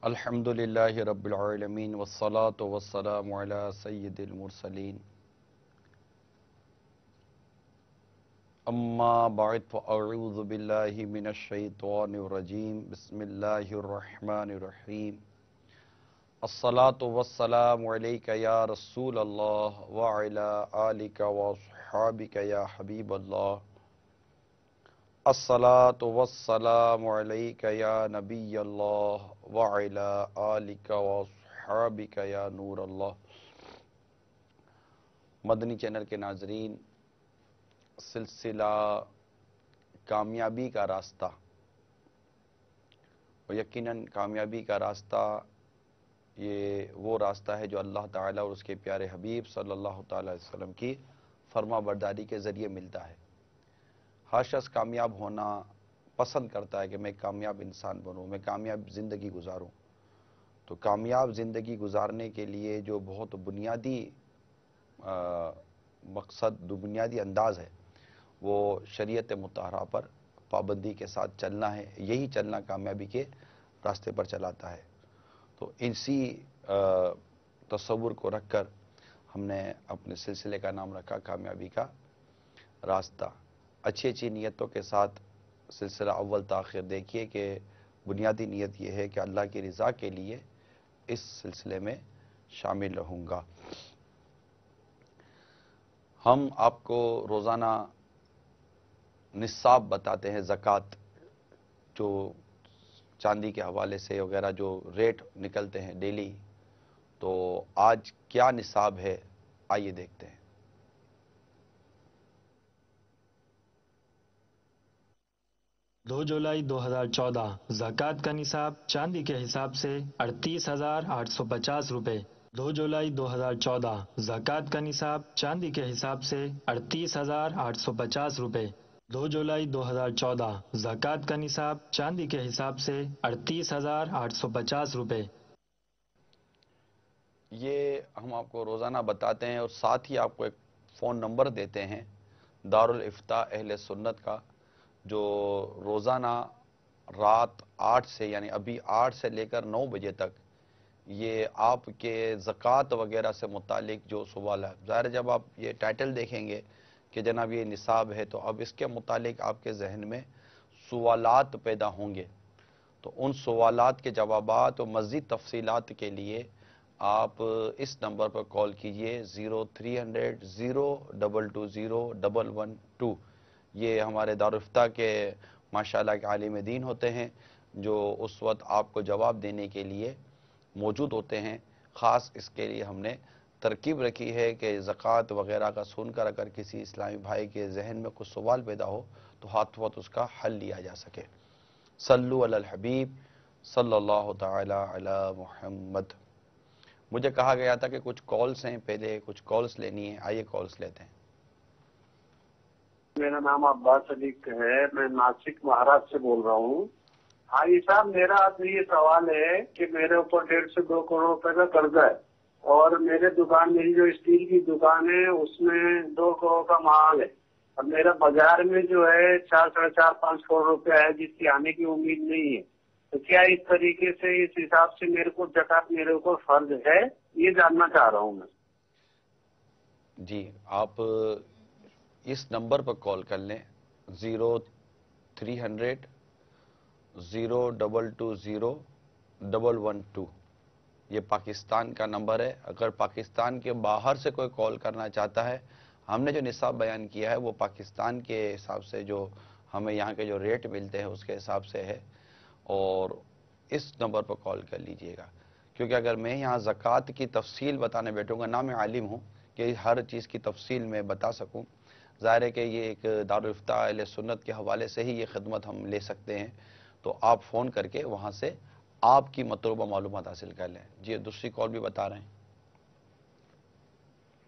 الحمدللہ رب العالمین والصلاة والسلام علی سید المرسلین اما بعد فاعوذ باللہ من الشیطان الرجیم بسم اللہ الرحمن الرحیم الصلاة والسلام علیک یا رسول اللہ وعلی آلک واصحابک یا حبیب اللہ الصلاة والسلام علیک یا نبی اللہ وعلی آلک واصحابک یا نور اللہ۔ مدنی چینل کے ناظرین، سلسلہ کامیابی کا راستہ، اور یقیناً کامیابی کا راستہ یہ وہ راستہ ہے جو اللہ تعالیٰ اور اس کے پیارے حبیب صلی اللہ تعالیٰ علیہ وسلم کی فرما برداری کے ذریعے ملتا ہے۔ ہر شخص کامیاب ہونا پسند کرتا ہے کہ میں کامیاب انسان بنوں، میں کامیاب زندگی گزاروں۔ تو کامیاب زندگی گزارنے کے لیے جو بہت بنیادی مقصد، بنیادی انداز ہے، وہ شریعت مطہرہ پر پابندی کے ساتھ چلنا ہے۔ یہی چلنا کامیابی کے راستے پر چلاتا ہے۔ تو اسی تصور کو رکھ کر ہم نے اپنے سلسلے کا نام رکھا کامیابی کا راستہ۔ اچھی نیتوں کے ساتھ سلسلہ اول تاخیر دیکھیے کہ بنیادی نیت یہ ہے کہ اللہ کی رضا کے لیے اس سلسلے میں شامل رہوں گا۔ ہم آپ کو روزانہ نصاب بتاتے ہیں، زکوٰۃ جو چاندی کے حوالے سے وغیرہ جو ریٹ نکلتے ہیں ڈیلی، تو آج کیا نصاب ہے آئیے دیکھتے ہیں۔ 2 جولائی 2014 زکوٰۃ کا نصاب چاندی کے حساب سے 38,850 روپے۔ 2 جولائی 2014 زکوٰۃ کا نصاب چاندی کے حساب سے 38,850 روپے۔ 2 جولائی 2014 زکوٰۃ کا نصاب چاندی کے حساب سے 38,850 روپے۔ یہ ہم آپ کو روزانہ بتاتے ہیں، اور ساتھ ہی آپ کو ایک فون نمبر دیتے ہیں دارالافتاء اہل سنت کا، جو روزانہ رات 8 سے، یعنی ابھی 8 سے لے کر 9 بجے تک یہ آپ کے زکوٰۃ وغیرہ سے متعلق جو سوال ہے، ظاہر ہے جب آپ یہ ٹائٹل دیکھیں گے کہ جناب یہ نصاب ہے، تو اب اس کے متعلق آپ کے ذہن میں سوالات پیدا ہوں گے۔ تو ان سوالات کے جوابات اور مزید تفصیلات کے لیے آپ اس نمبر پر کال کیجئے 0300 022 112۔ یہ ہمارے دارالافتاء کے ماشاءاللہ کے عالم دین ہوتے ہیں، جو اس وقت آپ کو جواب دینے کے لیے موجود ہوتے ہیں۔ خاص اس کے لیے ہم نے ترکیب رکھی ہے کہ زکوٰۃ وغیرہ کا سن کر اگر کسی اسلامی بھائی کے ذہن میں کچھ سوال پیدا ہو تو ہاتھ وقت اس کا حل لیا جا سکے۔ صلو علی الحبیب صلی اللہ تعالی علی محمد۔ مجھے کہا گیا تھا کہ کچھ کالز ہیں، پہلے کچھ کالز لینی ہے، آئیے کالز لیتے ہیں۔ میرا نام عباس علی ہے، میں ناسک مہاراشٹر سے بول رہا ہوں۔ حاجی صاحب، میرا آپ سے یہ سوال ہے کہ میرے اوپر 1.5 سے 2 کروڑ روپے کا قرضہ ہے، اور میرے دکان، میری جو اسٹیل کی دکان ہے اس میں 2 کروڑ کا مال ہے، اور میرا بازار میں جو ہے 4 ساڑھے 4 5 کروڑ روپے ہے جس کی آنے کی امید نہیں ہے۔ تو کیا اس طریقے سے، اس حساب سے میرے کو زکوٰۃ میرے اوپر فرض ہے؟ یہ جاننا چاہ رہا ہوں میں۔ جی، آپ اس نمبر پر کال کر لیں 0300 022 112۔ یہ پاکستان کا نمبر ہے۔ اگر پاکستان کے باہر سے کوئی کال کرنا چاہتا ہے، ہم نے جو نصاب بیان کیا ہے وہ پاکستان کے حساب سے، جو ہمیں یہاں کے جو ریٹ ملتے ہیں اس کے حساب سے ہے، اور اس نمبر پر کال کر لیجئے گا۔ کیونکہ اگر میں یہاں زکوٰۃ کی تفصیل بتانے بیٹھوں گا، نہ میں عالم ہوں کہ ہر چیز کی تفصیل میں بتا سکوں، ظاہر ہے کہ یہ ایک دارالافتاء اہل سنت کے حوالے سے ہی یہ خدمت ہم لے سکتے ہیں۔ تو آپ فون کر کے وہاں سے آپ کی مطلوبہ معلومات حاصل کر لیں۔ جی، دوسری کال بھی بتا رہے ہیں۔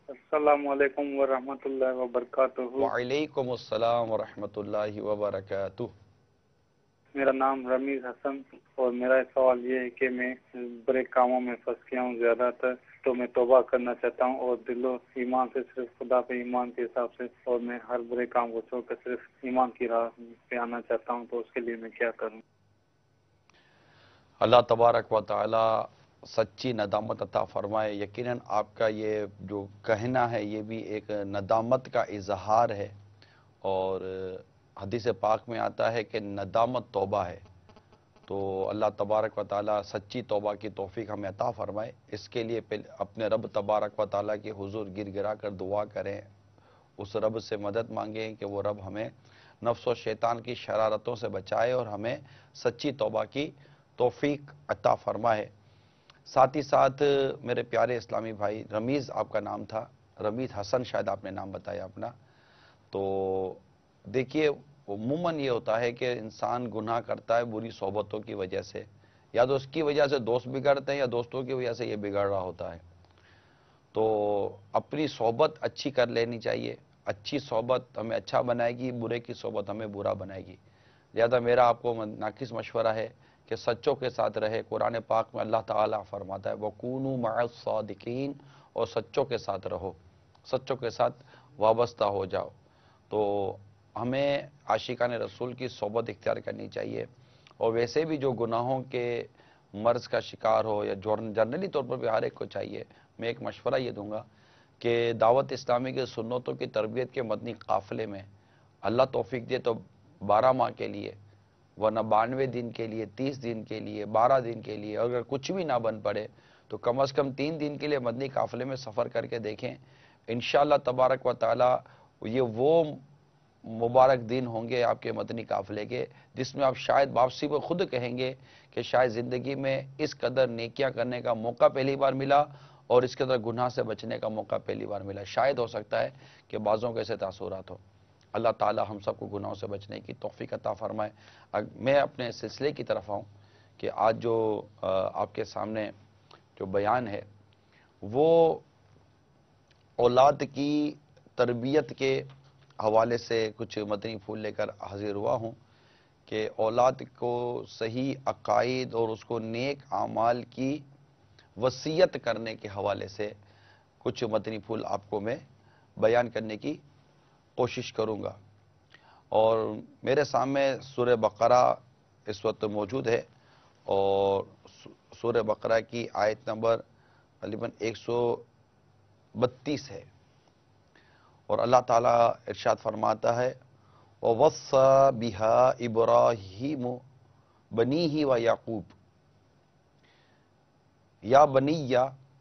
السلام علیکم ورحمۃ اللہ وبرکاتہ۔ وعلیکم السلام ورحمۃ اللہ وبرکاتہ۔ میرا نام رمیز حسن، اور میرا سوال یہ ہے کہ میں برے کاموں میں پھنس گیا ہوں زیادہ تر، تو میں توبہ کرنا چاہتا ہوں، اور دل و ایمان سے صرف خدا پہ ایمان کے حساب سے، اور میں ہر برے کام کو چھوڑ کر صرف ایمان کی راہ پہ آنا چاہتا ہوں، تو اس کے لیے میں کیا کروں؟ اللہ تبارک و تعالی سچی ندامت عطا فرمائے. یقیناً آپ کا یہ جو کہنا ہے یہ بھی ایک ندامت کا اظہار ہے، اور حدیث پاک میں آتا ہے کہ ندامت توبہ ہے. تو اللہ تبارک و تعالی سچی توبہ کی توفیق ہمیں عطا فرمائے. اس کے لیے اپنے رب تبارک و تعالی کے حضور گر گرا کر دعا کریں، اس رب سے مدد مانگیں کہ وہ رب ہمیں نفس و شیطان کی شرارتوں سے بچائے اور ہمیں سچی توبہ کی توفیق عطا فرمائے. ساتھ ہی ساتھ میرے پیارے اسلامی بھائی، رمیز آپ کا نام تھا، رمیز حسن شاید آپ نے نام بتایا اپنا. تو دیکھیے عموماً یہ ہوتا ہے کہ انسان گناہ کرتا ہے بری صحبتوں کی وجہ سے، یا تو اس کی وجہ سے دوست بگڑتے ہیں یا دوستوں کی وجہ سے یہ بگڑ رہا ہوتا ہے. تو اپنی صحبت اچھی کر لینی چاہیے. اچھی صحبت ہمیں اچھا بنائے گی، برے کی صحبت ہمیں برا بنائے گی. لہذا میرا آپ کو ناقص مشورہ ہے کہ سچوں کے ساتھ رہے. قرآن پاک میں اللہ تعالیٰ فرماتا ہے وَكُونُوا مَعَ الصَّادِقِينَ، اور سچوں کے ساتھ رہو، سچوں کے ساتھ وابستہ ہو جاؤ. تو ہمیں عاشقان رسول کی صحبت اختیار کرنی چاہیے. اور ویسے بھی جو گناہوں کے مرض کا شکار ہو یا جنرلی طور پر بھی ہر ایک کو چاہیے، میں ایک مشورہ یہ دوں گا کہ دعوت اسلامی کے سنتوں کی تربیت کے مدنی قافلے میں اللہ توفیق دے تو 12 ماہ کے لیے، ورنہ 92 دن کے لیے، 30 دن کے لیے، 12 دن کے لیے، اگر کچھ بھی نہ بن پڑے تو کم از کم 3 دن کے لیے مدنی قافلے میں سفر کر کے دیکھیں. انشاءاللہ تبارک و تعالی یہ وہ مبارک دن ہوں گے آپ کے مدنی قافلے کے جس میں آپ شاید واپسی پہ خود کہیں گے کہ شاید زندگی میں اس قدر نیکیاں کرنے کا موقع پہلی بار ملا اور اس قدر گناہ سے بچنے کا موقع پہلی بار ملا. شاید ہو سکتا ہے کہ بعضوں کے ایسے تاثرات ہو. اللہ تعالی ہم سب کو گناہوں سے بچنے کی توفیق عطا فرمائے. میں اپنے سلسلے کی طرف آؤں کہ آج جو آپ کے سامنے جو بیان ہے وہ اولاد کی تربیت کے حوالے سے کچھ مدنی پھول لے کر حاضر ہوا ہوں کہ اولاد کو صحیح عقائد اور اس کو نیک اعمال کی وصیت کرنے کے حوالے سے کچھ مدنی پھول آپ کو میں بیان کرنے کی کوشش کروں گا. اور میرے سامنے سورہ بقرہ اس وقت موجود ہے، اور سورہ بقرہ کی آیت نمبر تقریباً 132 ہے. اور اللہ تعالیٰ ارشاد فرماتا ہے وَوَصَّى بِهَا إِبْرَاهِيمُ بَنِيهِ وَيَعْقُوبُ یا بنی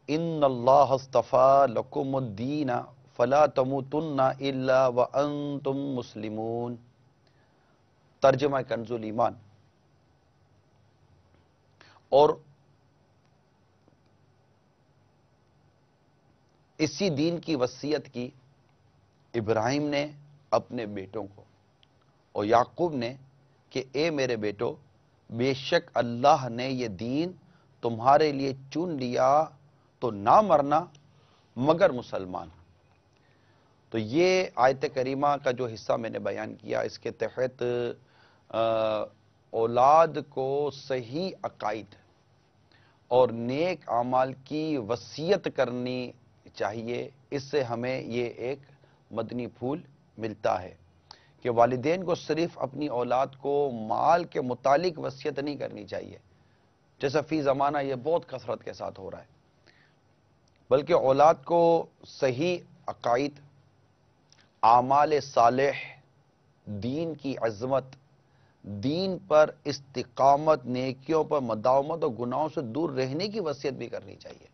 ان اللہ اصطفى لکم الدین فلا تموتن الا وانتم مسلمون. ترجمہ کنز الایمان. اور اسی دین کی وصیت کی ابراہیم نے اپنے بیٹوں کو اور یعقوب نے کہ اے میرے بیٹو، بے شک اللہ نے یہ دین تمہارے لیے چن لیا تو نہ مرنا مگر مسلمان. تو یہ آیت کریمہ کا جو حصہ میں نے بیان کیا اس کے تحت اولاد کو صحیح عقائد اور نیک اعمال کی وصیت کرنی چاہیے. اس سے ہمیں یہ ایک مدنی پھول ملتا ہے کہ والدین کو صرف اپنی اولاد کو مال کے متعلق وصیت نہیں کرنی چاہیے جیسا فی زمانہ یہ بہت کثرت کے ساتھ ہو رہا ہے، بلکہ اولاد کو صحیح عقائد، اعمال صالح، دین کی عظمت، دین پر استقامت، نیکیوں پر مداومت اور گناہوں سے دور رہنے کی وصیت بھی کرنی چاہیے.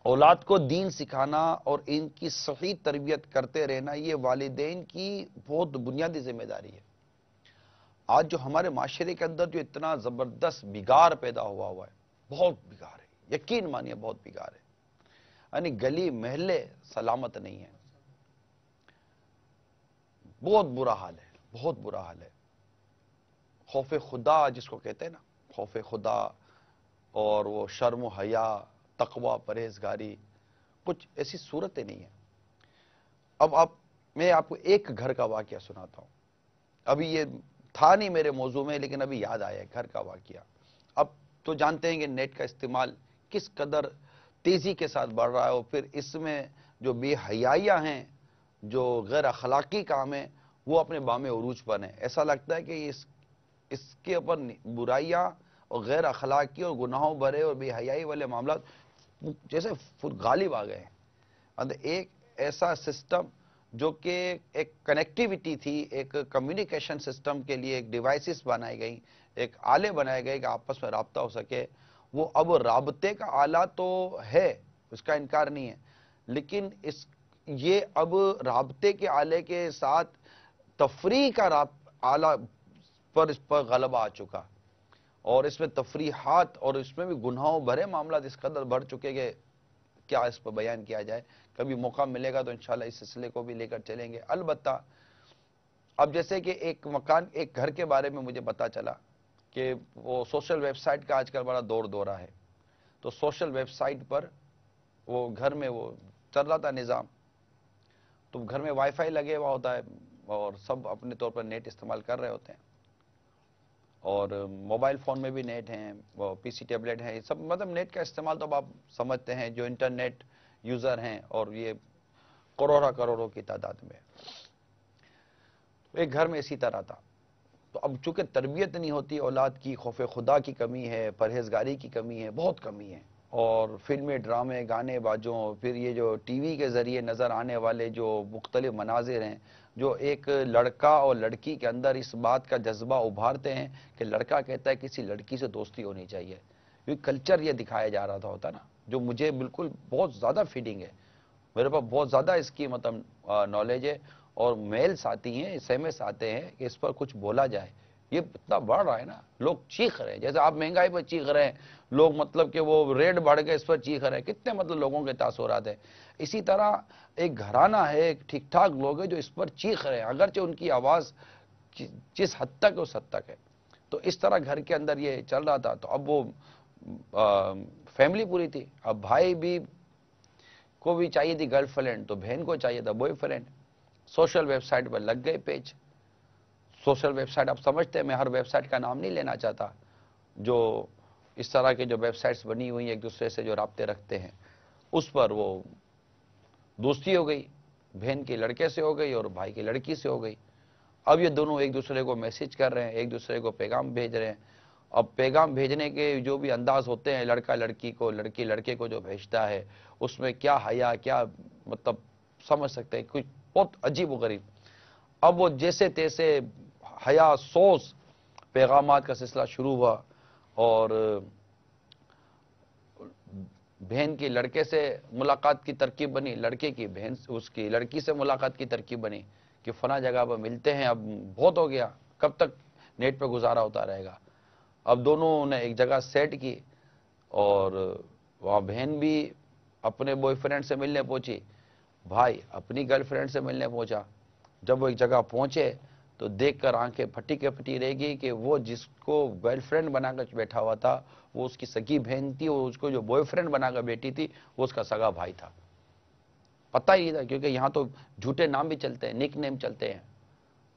اولاد کو دین سکھانا اور ان کی صحیح تربیت کرتے رہنا یہ والدین کی بہت بنیادی ذمہ داری ہے. آج جو ہمارے معاشرے کے اندر جو اتنا زبردست بگاڑ پیدا ہوا ہے، بہت بگاڑ ہے، یقین مانیے بہت بگاڑ ہے. یعنی گلی محلے سلامت نہیں ہے، بہت برا حال ہے، بہت برا حال ہے. خوف خدا جس کو کہتے ہیں نا، خوف خدا اور وہ شرم و حیا، تقوی، پرہیزگاری، کچھ ایسی صورتیں نہیں ہیں. اب میں آپ کو ایک گھر کا واقعہ سناتا ہوں. ابھی یہ تھا نہیں میرے موضوع میں لیکن ابھی یاد آیا ہے گھر کا واقعہ. اب تو جانتے ہیں کہ نیٹ کا استعمال کس قدر تیزی کے ساتھ بڑھ رہا ہے، اور پھر اس میں جو بے حیائیاں ہیں، جو غیر اخلاقی کام ہیں، وہ اپنے بام عروج پر ہیں. ایسا لگتا ہے کہ اس کے اوپر برائیاں اور غیر اخلاقی اور گناہوں بھرے اور بے حیائی والے معاملات جیسے غالب آ گئے ہیں. ایک ایسا سسٹم جو کہ ایک کنیکٹیوٹی تھی، ایک کمیونیکیشن سسٹم کے لیے ایک ڈیوائسز بنائی گئی، ایک آلے بنائے گئے کہ آپس میں رابطہ ہو سکے، وہ اب رابطے کا آلہ تو ہے، اس کا انکار نہیں ہے، لیکن یہ اب رابطے کے آلے کے ساتھ تفریح کا آلہ اس پر غلبہ آ چکا، اور اس میں تفریحات اور اس میں بھی گناہوں بھرے معاملات اس قدر بڑھ چکے کہ کیا اس پر بیان کیا جائے. کبھی موقع ملے گا تو انشاءاللہ اس سلسلے کو بھی لے کر چلیں گے. البتہ اب جیسے کہ ایک گھر کے بارے میں مجھے پتا چلا کہ وہ سوشل ویب سائٹ کا آج کل بڑا دورہ ہے، تو سوشل ویب سائٹ پر وہ گھر میں وہ چل رہا تھا نظام، تو گھر میں وائی فائی لگے ہوا ہوتا ہے اور سب اپنے طور پر نیٹ استعمال کر رہے ہوتے ہیں، اور موبائل فون میں بھی نیٹ ہیں، وہ پی سی ٹیبلیٹ ہیں، سب مطلب نیٹ کا استعمال تو اب آپ سمجھتے ہیں، جو انٹرنیٹ یوزر ہیں اور یہ کروڑوں کی تعداد میں. ایک گھر میں اسی طرح تھا. تو اب چونکہ تربیت نہیں ہوتی اولاد کی، خوف خدا کی کمی ہے، پرہیزگاری کی کمی ہے، بہت کمی ہے، اور فلمیں، ڈرامے، گانے باجوں، پھر یہ جو ٹی وی کے ذریعے نظر آنے والے جو مختلف مناظر ہیں جو ایک لڑکا اور لڑکی کے اندر اس بات کا جذبہ ابھارتے ہیں کہ لڑکا کہتا ہے کسی لڑکی سے دوستی ہونی چاہیے. یہ کلچر یہ دکھایا جا رہا ہوتا نا، جو مجھے بالکل بہت زیادہ فیڈنگ ہے، میرے پاس بہت زیادہ اس کی مطلب نالج ہے، اور میلز آتی ہیں، ایس ایم ایس آتے ہیں کہ اس پر کچھ بولا جائے. یہ اتنا بڑھ رہا ہے نا، لوگ چیخ رہے ہیں، جیسے آپ مہنگائی پر چیخ رہے ہیں، لوگ مطلب کہ وہ ریٹ بڑھ گئے اس پر چیخ رہے ہیں، کتنے مطلب لوگوں کے تاثرات ہیں. اسی طرح ایک گھرانہ ہے، ایک ٹھیک ٹھاک لوگ ہیں جو اس پر چیخ رہے ہیں، اگرچہ ان کی آواز جس حد تک اس حد تک ہے. تو اس طرح گھر کے اندر یہ چل رہا تھا. تو اب وہ فیملی پوری تھی، اب بھائی بھی کو بھی چاہیے تھی گرل فرینڈ، تو بہن کو چاہیے تھا boyfriend. Social website پر لگ گئے پیج. سوشل ویب سائٹ آپ سمجھتے ہیں، میں ہر ویب سائٹ کا نام نہیں لینا چاہتا، جو اس طرح کے جو ویب سائٹس بنی ہوئی ہیں ایک دوسرے سے جو رابطے رکھتے ہیں، اس پر وہ دوستی ہو گئی، بہن کے لڑکے سے ہو گئی اور بھائی کی لڑکی سے ہو گئی. اب یہ دونوں ایک دوسرے کو میسج کر رہے ہیں، ایک دوسرے کو پیغام بھیج رہے ہیں. اب پیغام بھیجنے کے جو بھی انداز ہوتے ہیں، لڑکا لڑکی کو، لڑکی لڑکے کو جو بھیجتا ہے، اس میں کیا حیا، کیا مطلب سمجھ سکتے ہیں، کچھ بہت عجیب و غریب. اب وہ جیسے تیسے حیا سوز پیغامات کا سلسلہ شروع ہوا، اور بہن کی لڑکے سے ملاقات کی ترکیب بنی، لڑکے کی بہن اس کی لڑکی سے ملاقات کی ترکیب بنی کہ فلاں جگہ پر ملتے ہیں. اب بہت ہو گیا، کب تک نیٹ پہ گزارا ہوتا رہے گا. اب دونوں نے ایک جگہ سیٹ کی، اور وہاں بہن بھی اپنے بوائے فرینڈ سے ملنے پہنچی، بھائی اپنی گرل فرینڈ سے ملنے پہنچا. جب وہ ایک جگہ پہنچے تو دیکھ کر آنکھیں پھٹی کے پھٹی رہ گئی کہ وہ جس کو گرل فرینڈ بنا کر بیٹھا ہوا تھا وہ اس کی سگی بہن تھی، اور اس کو جو بوائے فرینڈ بنا کر بیٹھی تھی وہ اس کا سگا بھائی تھا. پتہ ہی نہیں تھا، کیونکہ یہاں تو جھوٹے نام بھی چلتے ہیں، نک نیم چلتے ہیں.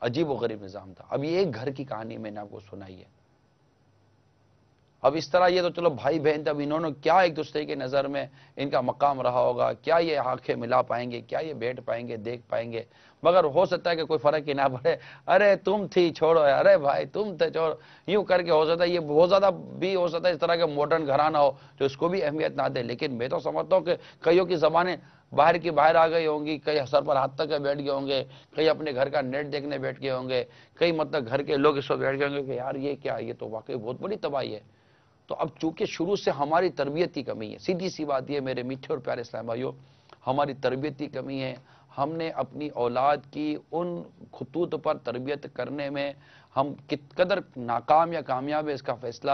عجیب و غریب نظام تھا. اب یہ ایک گھر کی کہانی میں نے آپ کو سنائی ہے. اب اس طرح یہ تو چلو بھائی بہن تھے، اب انہوں نے کیا ایک دوسرے کی نظر میں ان کا مقام رہا ہوگا، کیا یہ آنکھیں ملا پائیں گے، کیا یہ بیٹھ پائیں گے، دیکھ پائیں گے. مگر ہو سکتا ہے کہ کوئی فرق ہی نہ پڑے، ارے تم تھی چھوڑو، ارے بھائی تم تھے چھوڑو، یوں کر کے ہو سکتا ہے. یہ بہت زیادہ بھی ہو سکتا ہے اس طرح کے ماڈرن گھرانہ ہو تو اس کو بھی اہمیت نہ دے. لیکن میں تو سمجھتا ہوں کہ کئیوں کی زبانیں باہر کی باہر آ گئی ہوں گی، کئی سر پر ہاتھ تک بیٹھ گئے ہوں گے، کئی اپنے گھر کا نیٹ دیکھنے بیٹھ گئے ہوں گے، کئی مطلب گھر کے لوگ اس وقت بیٹھ گئے ہوں گے کہ یار یہ کیا، یہ تو واقعی بہت بڑی تباہی ہے. تو اب چونکہ شروع سے ہماری تربیت کی کمی ہے، سیدھی سی بات یہ میرے میٹھے اور پیارے اسلام بھائیوں، ہماری تربیت کی کمی ہے. ہم نے اپنی اولاد کی ان خطوط پر تربیت کرنے میں ہم کت قدر ناکام یا کامیاب ہے، اس کا فیصلہ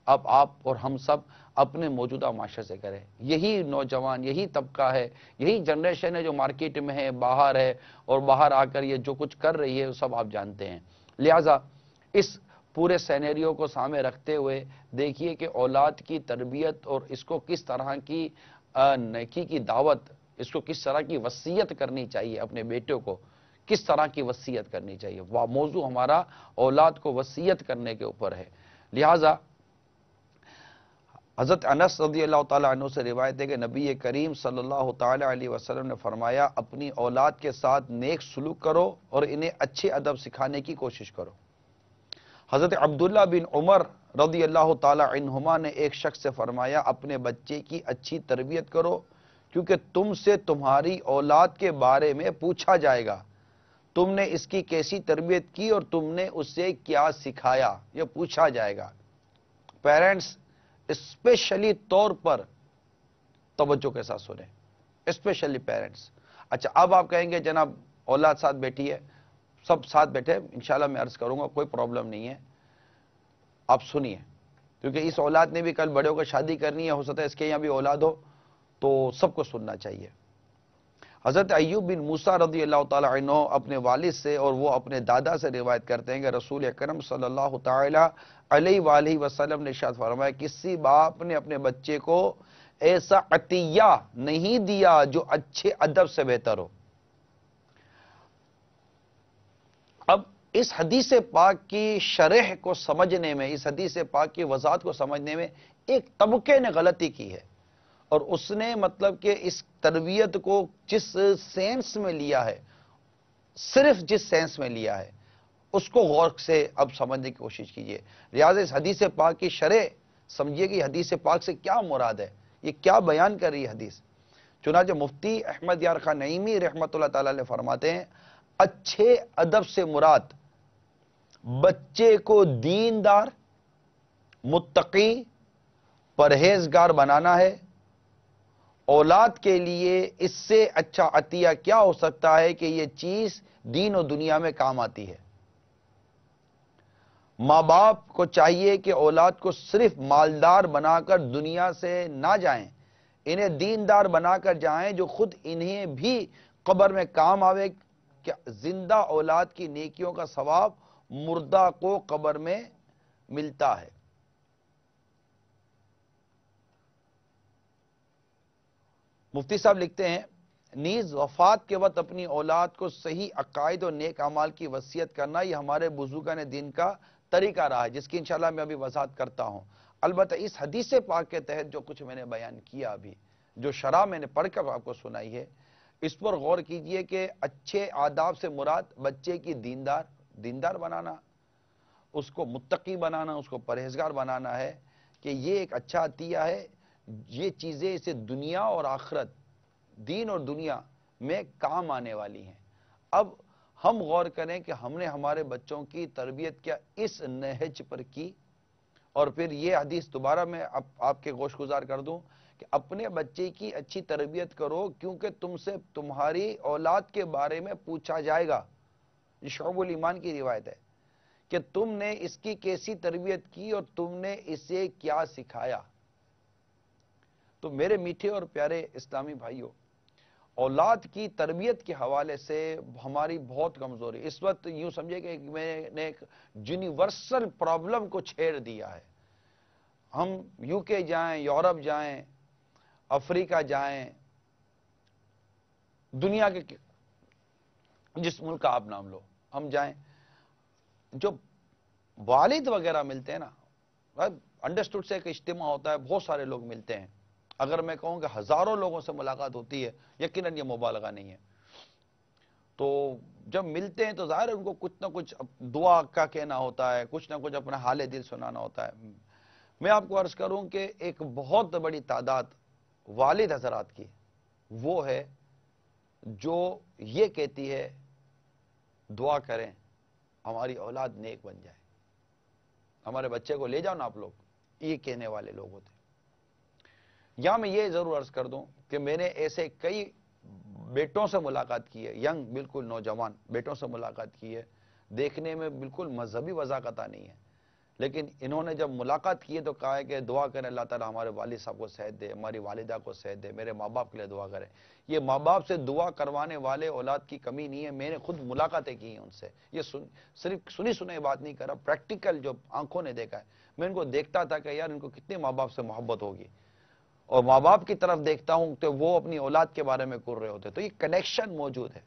اب آپ اور ہم سب اپنے موجودہ معاشرے سے کریں. یہی نوجوان، یہی طبقہ ہے، یہی جنریشن ہے جو مارکیٹ میں ہے، باہر ہے، اور باہر آ کر یہ جو کچھ کر رہی ہے وہ سب آپ جانتے ہیں. لہٰذا اس پورے سینیریو کو سامنے رکھتے ہوئے دیکھیے کہ اولاد کی تربیت اور اس کو کس طرح کی نیکی کی دعوت، اس کو کس طرح کی وصیت کرنی چاہیے، اپنے بیٹوں کو کس طرح کی وصیت کرنی چاہیے. وہ موضوع ہمارا اولاد کو وصیت کرنے کے اوپر ہے. لہٰذا حضرت انس رضی اللہ تعالیٰ عنہ سے روایت ہے کہ نبی کریم صلی اللہ تعالیٰ علیہ وسلم نے فرمایا، اپنی اولاد کے ساتھ نیک سلوک کرو اور انہیں اچھے ادب سکھانے کی کوشش کرو. حضرت عبداللہ بن عمر رضی اللہ تعالی عنہما نے ایک شخص سے فرمایا اپنے بچے کی اچھی تربیت کرو کیونکہ تم سے تمہاری اولاد کے بارے میں پوچھا جائے گا، تم نے اس کی کیسی تربیت کی اور تم نے اسے کیا سکھایا، یہ پوچھا جائے گا۔ پیرنٹس اسپیشلی طور پر توجہ کے ساتھ سنیں، اسپیشلی پیرنٹس۔ اچھا اب آپ کہیں گے جناب اولاد ساتھ بیٹھی ہے، سب ساتھ بیٹھے، انشاءاللہ میں عرض کروں گا کوئی پرابلم نہیں ہے، آپ سنیے، کیونکہ اس اولاد نے بھی کل بڑے ہو کر شادی کرنی ہے، ہو سکتا ہے اس کے یہاں بھی اولاد ہو، تو سب کو سننا چاہیے۔ حضرت ایوب بن موسیٰ رضی اللہ تعالی عنہ اپنے والد سے اور وہ اپنے دادا سے روایت کرتے ہیں کہ رسول اکرم صلی اللہ تعالی علیہ وآلہ وسلم نے ارشاد فرمایا کسی باپ نے اپنے بچے کو ایسا عطیہ نہیں دیا جو اچھے ادب سے بہتر ہو۔ اب اس حدیث پاک کی شرح کو سمجھنے میں، اس حدیث پاک کی وضاحت کو سمجھنے میں ایک طبقے نے غلطی کی ہے، اور اس نے مطلب کہ اس تربیت کو جس سینس میں لیا ہے، صرف جس سینس میں لیا ہے، اس کو غور سے اب سمجھنے کی کوشش کیجئے۔ لہٰذا اس حدیث پاک کی شرح سمجھیے کہ حدیث پاک سے کیا مراد ہے، یہ کیا بیان کر رہی ہے حدیث۔ چنانچہ مفتی احمد یار خان نعیمی رحمت اللہ تعالی علیہ فرماتے ہیں اچھے ادب سے مراد بچے کو دیندار، متقی، پرہیزگار بنانا ہے۔ اولاد کے لیے اس سے اچھا عطیہ کیا ہو سکتا ہے کہ یہ چیز دین و دنیا میں کام آتی ہے۔ ماں باپ کو چاہیے کہ اولاد کو صرف مالدار بنا کر دنیا سے نہ جائیں، انہیں دیندار بنا کر جائیں جو خود انہیں بھی قبر میں کام آوے، کہ زندہ اولاد کی نیکیوں کا ثواب مردہ کو قبر میں ملتا ہے۔ مفتی صاحب لکھتے ہیں نیز وفات کے وقت اپنی اولاد کو صحیح عقائد اور نیک اعمال کی وصیت کرنا یہ ہمارے بزرگان دین کا طریقہ رہا ہے، جس کی انشاءاللہ میں ابھی وضاحت کرتا ہوں۔ البتہ اس حدیث پاک کے تحت جو کچھ میں نے بیان کیا ابھی، جو شرح میں نے پڑھ کر آپ کو سنائی ہے، اس پر غور کیجئے کہ اچھے آداب سے مراد بچے کی دیندار بنانا، اس کو متقی بنانا، اس کو پرہیزگار بنانا ہے، کہ یہ ایک اچھا عطیہ ہے، یہ چیزیں اسے دنیا اور آخرت، دین اور دنیا میں کام آنے والی ہیں۔ اب ہم غور کریں کہ ہم نے ہمارے بچوں کی تربیت کیا اس نہج پر کی، اور پھر یہ حدیث دوبارہ میں آپ کے گوش گزار کر دوں کہ اپنے بچے کی اچھی تربیت کرو کیونکہ تم سے تمہاری اولاد کے بارے میں پوچھا جائے گا۔ یہ شعب الایمان کی روایت ہے کہ تم نے اس کی کیسی تربیت کی اور تم نے اسے کیا سکھایا۔ تو میرے میٹھے اور پیارے اسلامی بھائیوں، اولاد کی تربیت کے حوالے سے ہماری بہت کمزوری، اس وقت یوں سمجھے کہ میں نے ایک یونیورسل پرابلم کو چھیڑ دیا ہے۔ ہم یو کے جائیں، یورپ جائیں، افریقہ جائیں، دنیا کے جس ملک کا آپ نام لو، ہم جائیں، جو والد وغیرہ ملتے ہیں نا، انڈرسٹوڈ سے ایک اجتماع ہوتا ہے، بہت سارے لوگ ملتے ہیں، اگر میں کہوں کہ ہزاروں لوگوں سے ملاقات ہوتی ہے، یقیناً یہ مبالغہ نہیں ہے، تو جب ملتے ہیں تو ظاہر ہے ان کو کچھ نہ کچھ دعا کا کہنا ہوتا ہے، کچھ نہ کچھ اپنا حال دل سنانا ہوتا ہے۔ میں آپ کو عرض کروں کہ ایک بہت بڑی تعداد والد حضرات کی وہ ہے جو یہ کہتی ہے دعا کریں ہماری اولاد نیک بن جائے، ہمارے بچے کو لے جاؤ نا آپ لوگ، یہ کہنے والے لوگ ہوتے ہیں۔ یہاں میں یہ ضرور عرض کر دوں کہ میں نے ایسے کئی بیٹوں سے ملاقات کی ہے، ینگ بالکل نوجوان بیٹوں سے ملاقات کی ہے، دیکھنے میں بالکل مذہبی وضاحت نہیں ہے، لیکن انہوں نے جب ملاقات کی ہے تو کہا ہے کہ دعا کریں اللہ تعالیٰ ہمارے والد صاحب کو صحت دے، ہماری والدہ کو صحت دے، میرے ماں باپ کے لیے دعا کریں۔ یہ ماں باپ سے دعا کروانے والے اولاد کی کمی نہیں ہے، میں نے خود ملاقاتیں کی ہیں ان سے، یہ صرف سنی سنائی بات نہیں کر رہا، پریکٹیکل جو آنکھوں نے دیکھا ہے، میں ان کو دیکھتا تھا کہ یار ان کو کتنے ماں باپ سے محبت ہوگی، اور ماں باپ کی طرف دیکھتا ہوں تو وہ اپنی اولاد کے بارے میں کر رہے ہوتے، تو یہ کنیکشن موجود ہے۔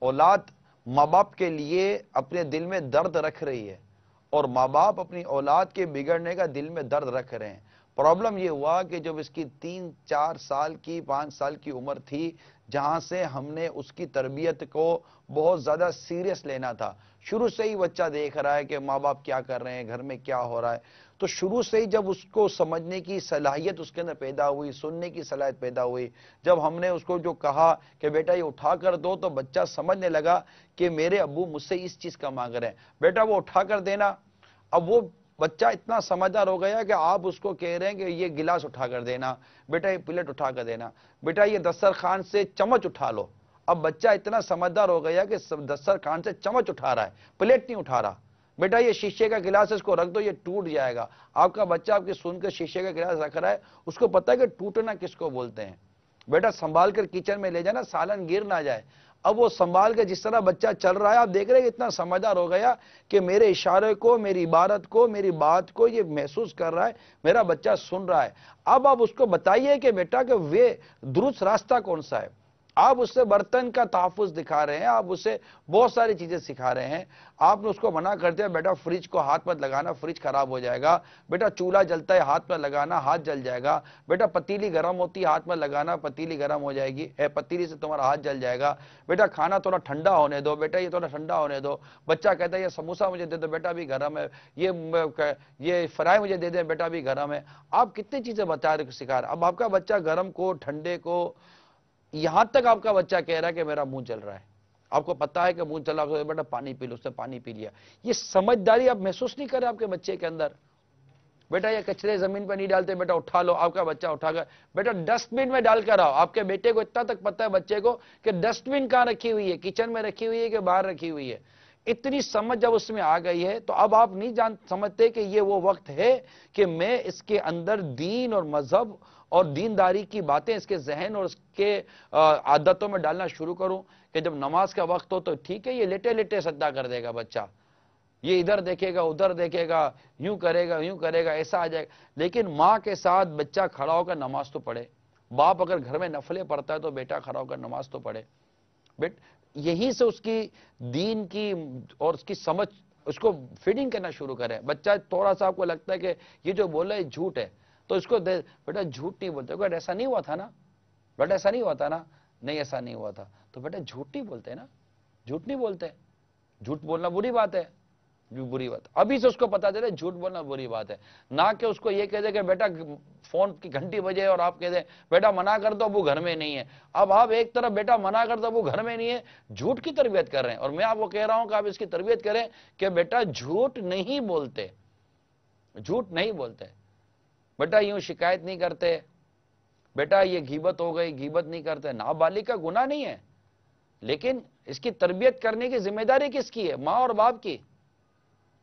اولاد ماں باپ کے لیے اپنے دل میں درد رکھ رہی ہے، اور ماں باپ اپنی اولاد کے بگڑنے کا دل میں درد رکھ رہے ہیں۔ پرابلم یہ ہوا کہ جب اس کی 3-4 سال کی 5 سال کی عمر تھی، جہاں سے ہم نے اس کی تربیت کو بہت زیادہ سیریس لینا تھا، شروع سے ہی بچہ دیکھ رہا ہے کہ ماں باپ کیا کر رہے ہیں، گھر میں کیا ہو رہا ہے، تو شروع سے ہی جب اس کو سمجھنے کی صلاحیت اس کے اندر پیدا ہوئی، سننے کی صلاحیت پیدا ہوئی، جب ہم نے اس کو جو کہا کہ بیٹا یہ اٹھا کر دو، تو بچہ سمجھنے لگا کہ میرے ابو مجھ سے اس چیز کا مانگ رہے ہیں، بیٹا وہ اٹھا کر دینا۔ اب وہ بچہ اتنا سمجھدار ہو گیا کہ آپ اس کو کہہ رہے ہیں کہ یہ گلاس اٹھا کر دینا، بیٹا یہ پلیٹ اٹھا کر دینا، بیٹا یہ دسترخوان سے چمچ اٹھا لو۔ اب بچہ اتنا سمجھدار ہو گیا کہ دسترخوان سے چمچ اٹھا رہا ہے، پلیٹ نہیں اٹھا رہا۔ بیٹا یہ شیشے کا گلاس اس کو رکھ دو، یہ ٹوٹ جائے گا۔ آپ کا بچہ آپ کی سن کر شیشے کا گلاس رکھ رہا ہے، اس کو پتہ ہے کہ ٹوٹنا کس کو بولتے ہیں۔ بیٹا سنبھال کر کچن میں لے جانا، سالن گر نہ جائے۔ اب وہ سنبھال کے جس طرح بچہ چل رہا ہے، آپ دیکھ رہے ہیں کہ اتنا سمجھدار ہو گیا کہ میرے اشارے کو، میری عبارت کو، میری بات کو یہ محسوس کر رہا ہے، میرا بچہ سن رہا ہے۔ اب آپ اس کو بتائیے کہ بیٹا کہ وہ درست راستہ کون سا ہے۔ آپ اس سے برتن کا تحفظ دکھا رہے ہیں، آپ اسے بہت ساری چیزیں سکھا رہے ہیں۔ آپ نے اس کو منع کر دیا، بیٹا فریج کو ہاتھ مت لگانا، فریج خراب ہو جائے گا۔ بیٹا چولہا جلتا ہے، ہاتھ مت لگانا، ہاتھ جل جائے گا۔ بیٹا پتیلی گرم ہوتی ہے، ہاتھ مت لگانا، پتیلی گرم ہو جائے گی، پتیلی سے تمہارا ہاتھ جل جائے گا۔ بیٹا کھانا تھوڑا ٹھنڈا ہونے دو، بیٹا یہ تھوڑا ٹھنڈا ہونے دو۔ بچہ کہتا ہے یہ سموسہ مجھے دے دو، بیٹا بھی گرم ہے۔ یہ فرائی مجھے دے دیں، بیٹا بھی گرم ہے۔ آپ کتنی چیزیں بتا رہے سکھا رہے۔ اب آپ کا بچہ گرم کو، ٹھنڈے کو، یہاں تک آپ کا بچہ کہہ رہا ہے کہ میرا منہ جل رہا ہے۔ آپ کو پتا ہے کہ منہ چل رہا ہے، بیٹا پانی پی لو، اس نے پانی پی لیا۔ یہ سمجھداری آپ محسوس نہیں کر رہے آپ کے بچے کے اندر۔ بیٹا یہ کچرے زمین پہ نہیں ڈالتے، بیٹا اٹھا لو۔ آپ کا بچہ اٹھا کر بیٹا ڈسٹ بن میں ڈال کر آؤ۔ آپ کے بیٹے کو اتنا تک پتا ہے بچے کو کہ ڈسٹ بن کہاں رکھی ہوئی ہے، کچن میں رکھی ہوئی ہے کہ باہر رکھی ہوئی ہے۔ اتنی سمجھ جب اس میں آ گئی ہے تو اب آپ نہیں سمجھتے کہ یہ وہ وقت ہے کہ میں اس کے اندر دین اور مذہب اور دینداری کی باتیں اس کے ذہن اور اس کے عادتوں میں ڈالنا شروع کروں کہ جب نماز کا وقت ہو تو ٹھیک ہے، یہ لیٹے لیٹے سجدہ کر دے گا بچہ، یہ ادھر دیکھے گا، ادھر دیکھے گا، یوں کرے گا، یوں کرے گا، ایسا آ جائے گا۔ لیکن ماں کے ساتھ بچہ کھڑا ہو کر نماز تو پڑھے۔ باپ اگر گھر میں نفلیں پڑھتا ہے تو بیٹا کھڑا ہو کر نماز تو پڑھے۔ یہیں سے اس کی دین کی اور اس کی سمجھ اس کو فیڈنگ کرنا شروع کرے۔ بچہ تھوڑا سا آپ کو لگتا ہے کہ یہ جو بول رہا ہے جھوٹ ہے، تو اس کو بیٹا جھوٹ نہیں بولتے، بیٹا ایسا نہیں ہوا تھا نا، بیٹا ایسا نہیں ہوا تھا نا، نہیں ایسا نہیں ہوا تھا، تو بیٹا جھوٹ نہیں بولتے نا، جھوٹ نہیں بولتے، جھوٹ بولنا بری بات ہے، جو بری بات ابھی سے اس کو پتا چلے جھوٹ بولنا بری بات ہے۔ نہ کہ اس کو یہ کہہ دے کہ بیٹا فون کی گھنٹی بجے اور آپ کہہ دیں بیٹا منع کر دو ابو گھر میں نہیں ہے۔ اب آپ ایک طرف بیٹا منع کر دو ابو گھر میں نہیں ہے، جھوٹ کی تربیت کر رہے ہیں۔ اور میں آپ کو کہہ رہا ہوں کہ آپ اس کی تربیت کریں کہ بیٹا جھوٹ نہیں بولتے، جھوٹ نہیں بولتے، بیٹا یوں شکایت نہیں کرتے، بیٹا یہ غیبت ہو گئی، غیبت نہیں کرتے۔ نابالغ کا گناہ نہیں ہے، لیکن اس کی تربیت کرنے کی ذمہ داری کس کی ہے؟ ماں اور باپ کی۔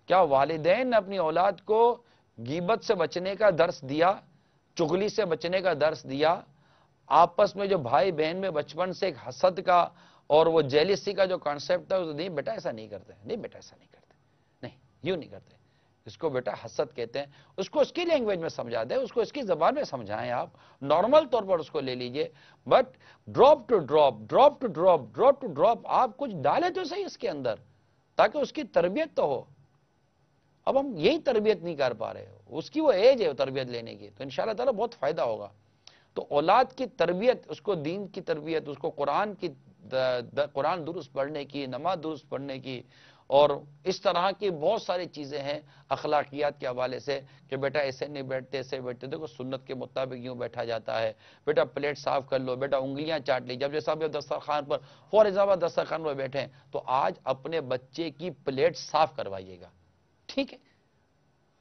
کیا والدین نے اپنی اولاد کو غیبت سے بچنے کا درس دیا، چغلی سے بچنے کا درس دیا؟ آپس میں جو بھائی بہن میں بچپن سے ایک حسد کا اور وہ جیلسی کا جو کانسیپٹ ہے، نہیں بیٹا ایسا نہیں کرتے، نہیں بیٹا ایسا نہیں کرتے، نہیں یوں نہیں کرتے، اس کو بیٹا حسد کہتے ہیں۔ اس کو اس کی لینگویج میں سمجھا دیں، اس کو اس کی زبان میں سمجھائیں، آپ نارمل طور پر اس کو لے لیجئے، but drop to drop, drop to drop, drop to drop, آپ کچھ ڈالیں تو صحیح اس کے اندر، تاکہ اس کی تربیت تو ہو۔ اب ہم یہی تربیت نہیں کر پا رہے، اس کی وہ ایج ہے تربیت لینے کی، تو انشاءاللہ تعالیٰ بہت فائدہ ہوگا۔ تو اولاد کی تربیت، اس کو دین کی تربیت، اس کو قرآن درست پڑھنے کی، نماز درست پڑھنے کی، اور اس طرح کی بہت ساری چیزیں ہیں اخلاقیات کے حوالے سے کہ بیٹا ایسے نہیں بیٹھتے، ایسے بیٹھتے، دیکھو سنت کے مطابق یوں بیٹھا جاتا ہے، بیٹا پلیٹ صاف کر لو، بیٹا انگلیاں چاٹ لی، جیسا آپ دسترخوان پر فور ایگزامپل دسترخوان پر بیٹھے ہیں تو آج اپنے بچے کی پلیٹ صاف کروائیے گا، ٹھیک ہے،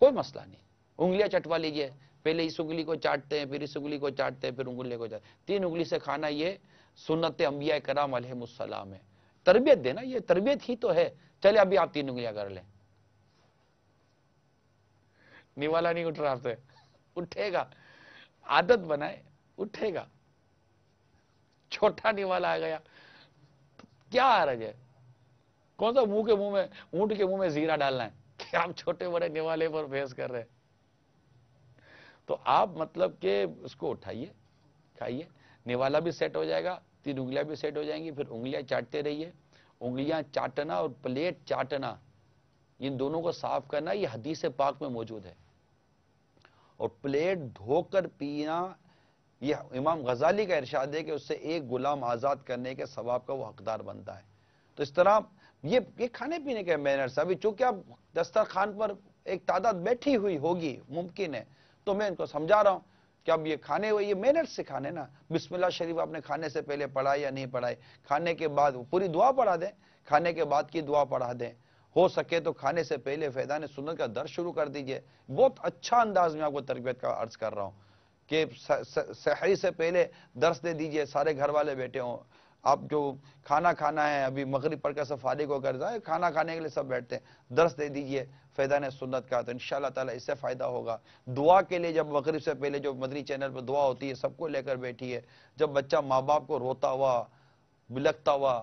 کوئی مسئلہ نہیں، انگلیاں چٹوا لیجئے، پہلے اس انگلی کو چاٹتے ہیں، پھر اس انگلی کو چاٹتے ہیں، پھر انگلی کو چاٹتے ہیں، 3 انگلی سے کھانا، یہ سنت انبیاء کرام علیہم السلام ہے۔ تربیت دینا، یہ تربیت ہی تو ہے۔ چلے ابھی آپ 3 انگلیاں کر لیں، نیوالا نہیں اٹھ رہا آپ سے، اٹھے گا، عادت بنائے، اٹھے گا، چھوٹا نیوالا آ گیا، کیا حرج ہے؟ کون سا منہ کے منہ میں، اونٹ کے منہ میں زیرہ ڈالنا ہے کہ آپ چھوٹے بڑے نیوالے پر بحث کر رہے ہیں؟ تو آپ مطلب کہ اس کو اٹھائیے، کھائیے، نیوالا بھی سیٹ ہو جائے گا، 3 انگلیاں بھی سیٹ ہو جائیں گی، پھر انگلیاں چاٹتے رہیے۔ انگلیاں چاٹنا اور پلیٹ چاٹنا، ان دونوں کو صاف کرنا، یہ حدیث پاک میں موجود ہے۔ اور پلیٹ دھو کر پینا، یہ امام غزالی کا ارشاد ہے کہ اس سے ایک غلام آزاد کرنے کے ثواب کا وہ حقدار بنتا ہے۔ تو اس طرح یہ کھانے پینے کے مینرز، ابھی چونکہ اب دسترخوان پر ایک تعداد بیٹھی ہوئی ہوگی، ممکن ہے، تو میں ان کو سمجھا رہا ہوں کہ اب یہ کھانے ہوئے، یہ مینرز سکھانے نا، بسم اللہ شریف آپ نے کھانے سے پہلے پڑھا یا نہیں پڑھائی، کھانے کے بعد پوری دعا پڑھا دیں، کھانے کے بعد کی دعا پڑھا دیں، ہو سکے تو کھانے سے پہلے فیضان سنت کا درس شروع کر دیجئے۔ بہت اچھا انداز میں آپ کو تربیت کا عرض کر رہا ہوں کہ سحری سے پہلے درس دے دیجئے، سارے گھر والے بیٹھے ہوں، آپ جو کھانا کھانا ہے، ابھی مغرب پڑھ کر سب فارغ ہو کر جائے، کھانا کھانے کے لیے سب بیٹھتے ہیں، درس دے دیجئے فیضان سنت کا، تو انشاءاللہ تعالی اس سے فائدہ ہوگا۔ دعا کے لیے جب مغرب سے پہلے جو مدنی چینل پر دعا ہوتی ہے، سب کو لے کر بیٹھی ہے، جب بچہ ماں باپ کو روتا ہوا، بلکتا ہوا،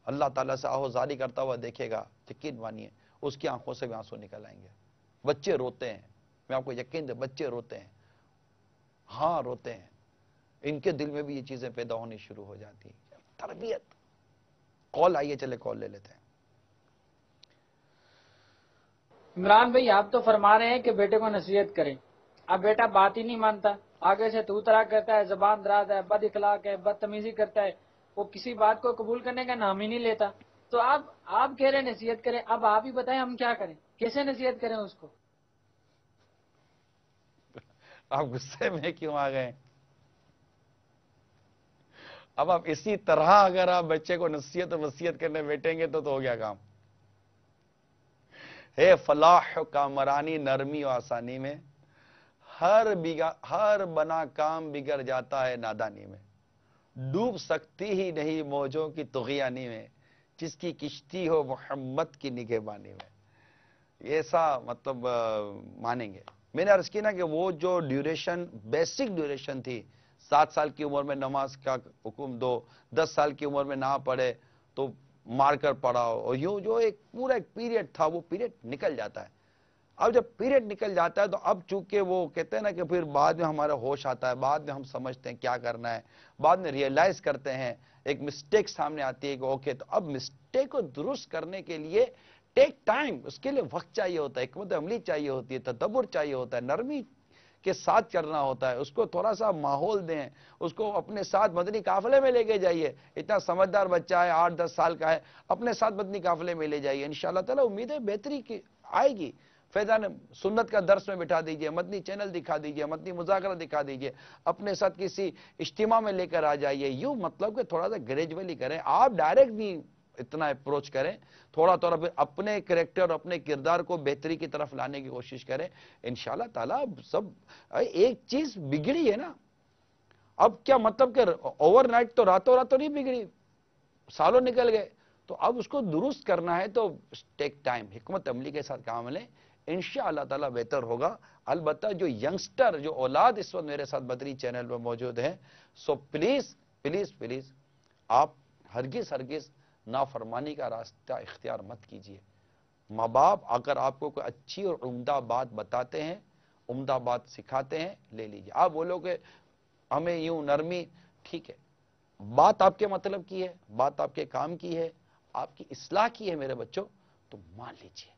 اللہ تعالیٰ سے آہوزاری کرتا ہوا دیکھے گا، یقین مانیے اس کی آنکھوں سے بھی آنسو نکل آئیں گے۔ بچے روتے ہیں، میں آپ کو یقین دے، بچے روتے ہیں، ہاں روتے ہیں، ان کے دل میں بھی یہ چیزیں پیدا ہونی شروع ہو جاتی ہیں۔ تربیت۔ کال آئیے، چلے کال لے لیتے ہیں۔ عمران بھائی، آپ تو فرما رہے ہیں کہ بیٹے کو نصیحت کریں، اب بیٹا بات ہی نہیں مانتا، آگے سے تو طرح کرتا ہے، زبان دراز ہے، بد اخلاق ہے، بدتمیزی کرتا ہے، وہ کسی بات کو قبول کرنے کا نام ہی نہیں لیتا، تو آپ کہہ رہے ہیں نصیحت کریں، اب آپ ہی بتائیں ہم کیا کریں، کیسے نصیحت کریں اس کو؟ آپ غصے میں کیوں آ گئے؟ اب آپ اسی طرح اگر آپ بچے کو نصیحت و وصیت کرنے بیٹھیں گے تو ہو گیا کام۔ ہے فلاح کامرانی نرمی و آسانی میں، ہر بنا کام بگڑ جاتا ہے نادانی میں، ڈوب سکتی ہی نہیں موجوں کی طغیانی میں، جس کی کشتی ہو محمد کی نگہبانی میں۔ ایسا مطلب مانیں گے۔ میں نے عرض کی نا کہ وہ جو ڈیوریشن، بیسک ڈیوریشن تھی، 7 سال کی عمر میں نماز کا حکم دو، 10 سال کی عمر میں نہ پڑھے تو مار کر پڑھاؤ، اور یوں جو ایک پورا ایک پیریڈ تھا، وہ پیریڈ نکل جاتا ہے۔ اب جب پیریڈ نکل جاتا ہے تو اب چونکہ وہ کہتے ہیں نا کہ پھر بعد میں ہمارا ہوش آتا ہے، بعد میں ہم سمجھتے ہیں کیا کرنا ہے، بعد میں ریئلائز کرتے ہیں، ایک مسٹیک سامنے آتی ہے کہ اوکے، تو اب مسٹیک کو درست کرنے کے لیے ٹیک ٹائم، اس کے لیے وقت چاہیے ہوتا ہے، حکمت عملی چاہیے ہوتی ہے، تدبر چاہیے ہوتا ہے، نرمی کے ساتھ چلنا ہوتا ہے، اس کو تھوڑا سا ماحول دیں، اس کو اپنے ساتھ مدنی قافلے میں لے کے جائیے۔ اتنا سمجھدار بچہ ہے، 8-10 سال کا ہے، اپنے ساتھ مدنی قافلے میں لے جائیے، انشاءاللہ تعالی امید ہے بہتری کی آئے گی۔ فیضان سنت کا درس میں بٹھا دیجئے، مدنی چینل دکھا دیجئے، مدنی مذاکرہ دکھا دیجئے، اپنے ساتھ کسی اجتماع میں لے کر آ جائیے، یوں مطلب کہ تھوڑا سا گریجولی کریں، آپ ڈائریکٹ نہیں اتنا اپروچ کریں، تھوڑا پھر اپنے کریکٹر، اپنے کردار کو بہتری کی طرف لانے کی کوشش کریں، انشاءاللہ تعالیٰ سب۔ ایک چیز بگڑی ہے نا، اب کیا مطلب کہ اوور نائٹ تو راتوں رات تو نہیں بگڑی، سالوں نکل گئے، تو اب اس کو درست کرنا ہے تو ٹیک ٹائم، حکمت عملی کے ساتھ کام لیں، انشاءاللہ تعالیٰ بہتر ہوگا۔ البتہ جو ینگسٹر، جو اولاد اس وقت میرے ساتھ بدری چینل پر موجود ہیں، سو پلیز پلیز پلیز آپ ہرگز نافرمانی کا راستہ اختیار مت کیجیے۔ ماں باپ اگر آپ کو کوئی اچھی اور عمدہ بات بتاتے ہیں، عمدہ بات سکھاتے ہیں، لے لیجیے۔ آپ بولو کہ ہمیں یوں نرمی، ٹھیک ہے، بات آپ کے مطلب کی ہے، بات آپ کے کام کی ہے، آپ کی اصلاح کی ہے میرے بچوں، تو مان لیجیے۔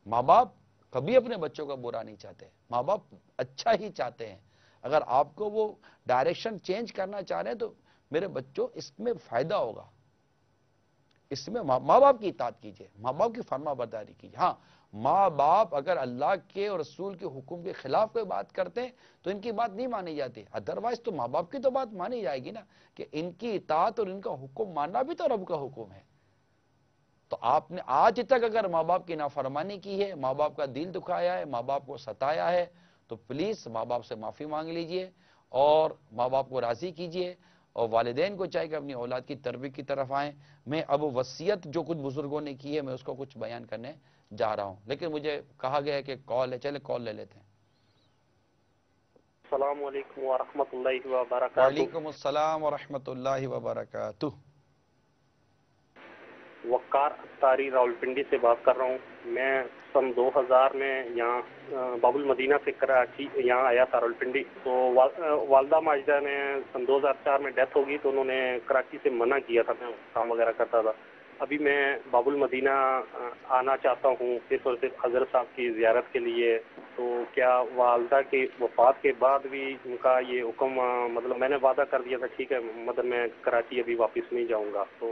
ماں باپ کبھی اپنے بچوں کا برا نہیں چاہتے، ماں باپ اچھا ہی چاہتے ہیں۔ اگر آپ کو وہ ڈائریکشن چینج کرنا چاہ رہے ہیں تو میرے بچوں اس میں فائدہ ہوگا، اس میں ماں باپ کی اطاعت کیجئے، ماں باپ کی فرما برداری کیجئے۔ ہاں، ماں باپ اگر اللہ کے اور رسول کے حکم کے خلاف کوئی بات کرتے ہیں تو ان کی بات نہیں مانی جاتی، ادروائز تو ماں باپ کی تو بات مانی جائے گی نا، کہ ان کی اطاعت اور ان کا حکم ماننا بھی تو رب کا حکم ہے۔ تو آپ نے آج تک اگر ماں باپ کی نافرمانی کی ہے، ماں باپ کا دل دکھایا ہے، ماں باپ کو ستایا ہے، تو پلیز ماں باپ سے معافی مانگ لیجئے اور ماں باپ کو راضی کیجئے، اور والدین کو چاہے کہ اپنی اولاد کی تربیت کی طرف آئیں۔ میں اب وصیت جو کچھ بزرگوں نے کی ہے میں اس کو کچھ بیان کرنے جا رہا ہوں، لیکن مجھے کہا گیا ہے کہ کال ہے، چلے کال لے لیتے ہیں۔ السلام علیکم ورحمۃ اللہ وبرکاتہ۔ وعلیکم السلام ورحمۃ اللہ وبرکاتہ۔ وقار اختاری راولپنڈی سے بات کر رہا ہوں۔ میں سن 2000 میں یہاں باب المدینہ سے کراچی یہاں آیا تھا راولپنڈی، تو والدہ ماجدہ نے سن 2004 میں ڈیتھ ہو گئی، تو انہوں نے کراچی سے منع کیا تھا، میں کام وغیرہ کرتا تھا، ابھی میں باب المدینہ آنا چاہتا ہوں صرف اور صرف حضرت صاحب کی زیارت کے لیے، تو کیا والدہ کی وفات کے بعد بھی ان کا یہ حکم مطلب میں نے وعدہ کر دیا تھا ٹھیک ہے مطلب میں کراچی ابھی واپس نہیں جاؤں گا، تو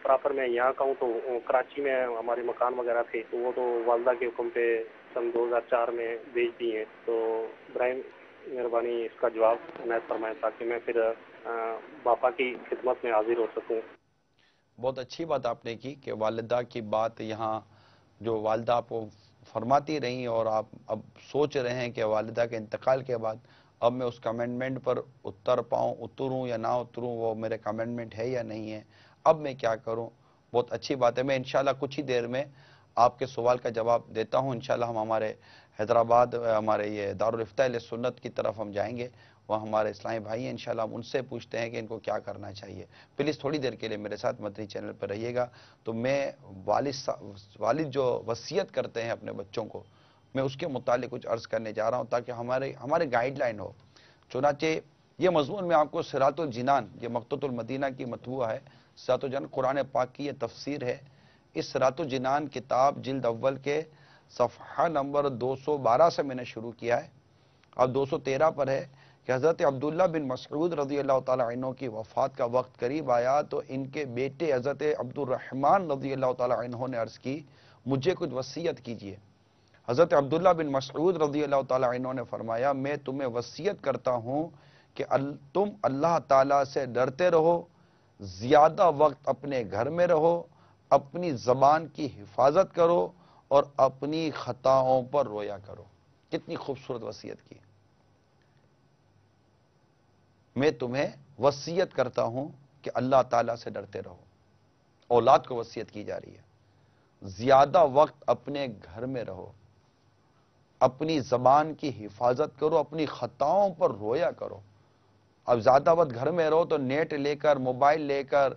پراپر میں یہاں کا ہوں تو کراچی میں ہمارے مکان وغیرہ تھے تو وہ تو والدہ کے حکم پہ سن 2004 میں بیچ دی ہیں، تو ابراہیم مہربانی اس کا جواب عنایت فرمائیں تاکہ میں پھر باپا کی خدمت میں حاضر ہو سکوں۔ بہت اچھی بات آپ نے کی کہ والدہ کی بات یہاں جو والدہ آپ کو فرماتی رہیں اور آپ اب سوچ رہے ہیں کہ والدہ کے انتقال کے بعد اب میں اس کمنٹمنٹ پر اتروں یا نہ اتروں، وہ میرے کمنٹمنٹ ہے یا نہیں ہے، اب میں کیا کروں۔ بہت اچھی بات ہے، میں انشاءاللہ کچھ ہی دیر میں آپ کے سوال کا جواب دیتا ہوں۔ انشاءاللہ ہم ہمارے حیدرآباد ہمارے یہ دارالفتہ اہل سنت کی طرف ہم جائیں گے، وہ ہمارے اسلامی بھائی ہیں، انشاءاللہ ہم ان سے پوچھتے ہیں کہ ان کو کیا کرنا چاہیے۔ پلیز تھوڑی دیر کے لیے میرے ساتھ مدنی چینل پر رہیے گا۔ تو میں والد جو وصیت کرتے ہیں اپنے بچوں کو، میں اس کے متعلق کچھ عرض کرنے جا رہا ہوں تاکہ ہمارے گائیڈ لائن ہو۔ چنانچہ یہ مضمون میں آپ کو صراط الجنان، یہ مقتۃ المدینہ کی مطبوعہ ہے، صراط الجنان قرآن پاک کی یہ تفسیر ہے۔ اس صراط الجنان کتاب جلد اول کے صفحہ نمبر 212 سے میں نے شروع کیا ہے، اب 213 پر ہے کہ حضرت عبداللہ بن مسعود رضی اللہ تعالیٰ عنہ کی وفات کا وقت قریب آیا تو ان کے بیٹے حضرت عبد الرحمن رضی اللہ تعالیٰ عنہ نے عرض کی مجھے کچھ وصیت کیجیے۔ حضرت عبداللہ بن مسعود رضی اللہ تعالیٰ عنہ نے فرمایا میں تمہیں وصیت کرتا ہوں کہ تم اللہ تعالیٰ سے ڈرتے رہو، زیادہ وقت اپنے گھر میں رہو، اپنی زبان کی حفاظت کرو اور اپنی خطاؤں پر رویا کرو۔ کتنی خوبصورت وصیت کی۔ میں تمہیں وصیت کرتا ہوں کہ اللہ تعالیٰ سے ڈرتے رہو، اولاد کو وصیت کی جا رہی ہے، زیادہ وقت اپنے گھر میں رہو، اپنی زبان کی حفاظت کرو، اپنی خطاؤں پر رویا کرو۔ اب زیادہ وقت گھر میں رہو تو نیٹ لے کر، موبائل لے کر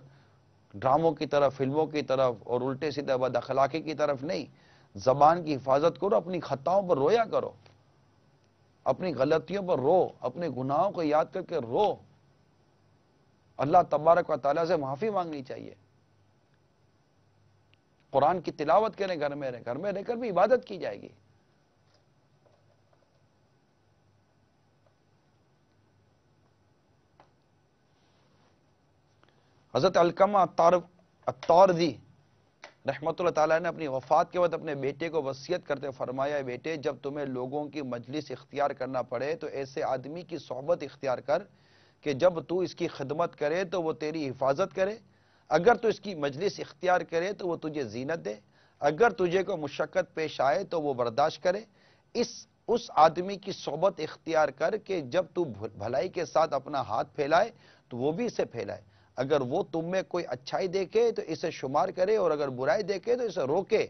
ڈراموں کی طرف، فلموں کی طرف اور الٹے سیدھے بد اخلاقی کی طرف نہیں، زبان کی حفاظت کرو، اپنی خطاؤں پر رویا کرو، اپنی غلطیوں پر رو، اپنے گناہوں کو یاد کر کے رو، اللہ تبارک و تعالیٰ سے معافی مانگنی چاہیے۔ قرآن کی تلاوت کریں، گھر میں رہ کر بھی عبادت کی جائے گی۔ حضرت علقمہ الطاردی رحمت اللہ تعالیٰ نے اپنی وفات کے بعد اپنے بیٹے کو وصیت کرتے فرمایا بیٹے جب تمہیں لوگوں کی مجلس اختیار کرنا پڑے تو ایسے آدمی کی صحبت اختیار کر کہ جب تو اس کی خدمت کرے تو وہ تیری حفاظت کرے، اگر تو اس کی مجلس اختیار کرے تو وہ تجھے زینت دے، اگر تجھے کو مشقت پیش آئے تو وہ برداشت کرے۔ اس آدمی کی صحبت اختیار کر کہ جب تو بھلائی کے ساتھ اپنا ہاتھ پھیلائے تو وہ بھی اسے پھیلائے، اگر وہ تم میں کوئی اچھائی دیکھے تو اسے شمار کرے اور اگر برائی دیکھے تو اسے روکے۔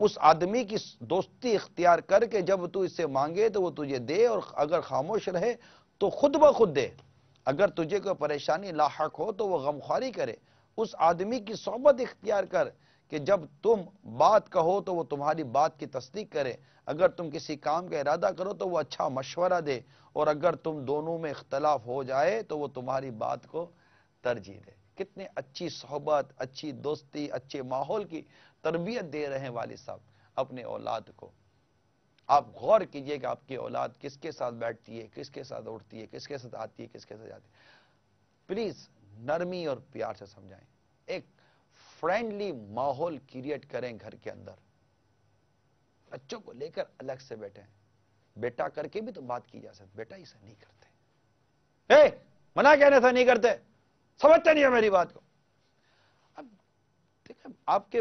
اس آدمی کی دوستی اختیار کر کے جب تو اسے مانگے تو وہ تجھے دے اور اگر خاموش رہے تو خود بخود دے، اگر تجھے کوئی پریشانی لاحق ہو تو وہ غمخواری کرے۔ اس آدمی کی صحبت اختیار کر کہ جب تم بات کہو تو وہ تمہاری بات کی تصدیق کرے، اگر تم کسی کام کا ارادہ کرو تو وہ اچھا مشورہ دے اور اگر تم دونوں میں اختلاف ہو جائے تو وہ تمہاری بات کو ترجیح دے۔ کتنے اچھی صحبت، اچھی دوستی، اچھے ماحول کی تربیت دے رہے ہیں والد صاحب اپنے اولاد کو۔ آپ غور کیجئے کہ آپ کی اولاد کس کے ساتھ بیٹھتی ہے، کس کے ساتھ اٹھتی ہے، کس کے ساتھ آتی ہے، کس کے ساتھ جاتی ہے۔ پلیز نرمی اور پیار سے سمجھائیں، ایک فرینڈلی ماحول کریٹ کریں گھر کے اندر، بچوں کو لے کر الگ سے بیٹھیں، بیٹا کر کے بھی تو بات کی جا سکتی، بیٹا اسے نہیں کرتے، منع کہنے سے نہیں کرتے، سمجھتے نہیں ہے میری بات کو۔ اب دیکھیں آپ کے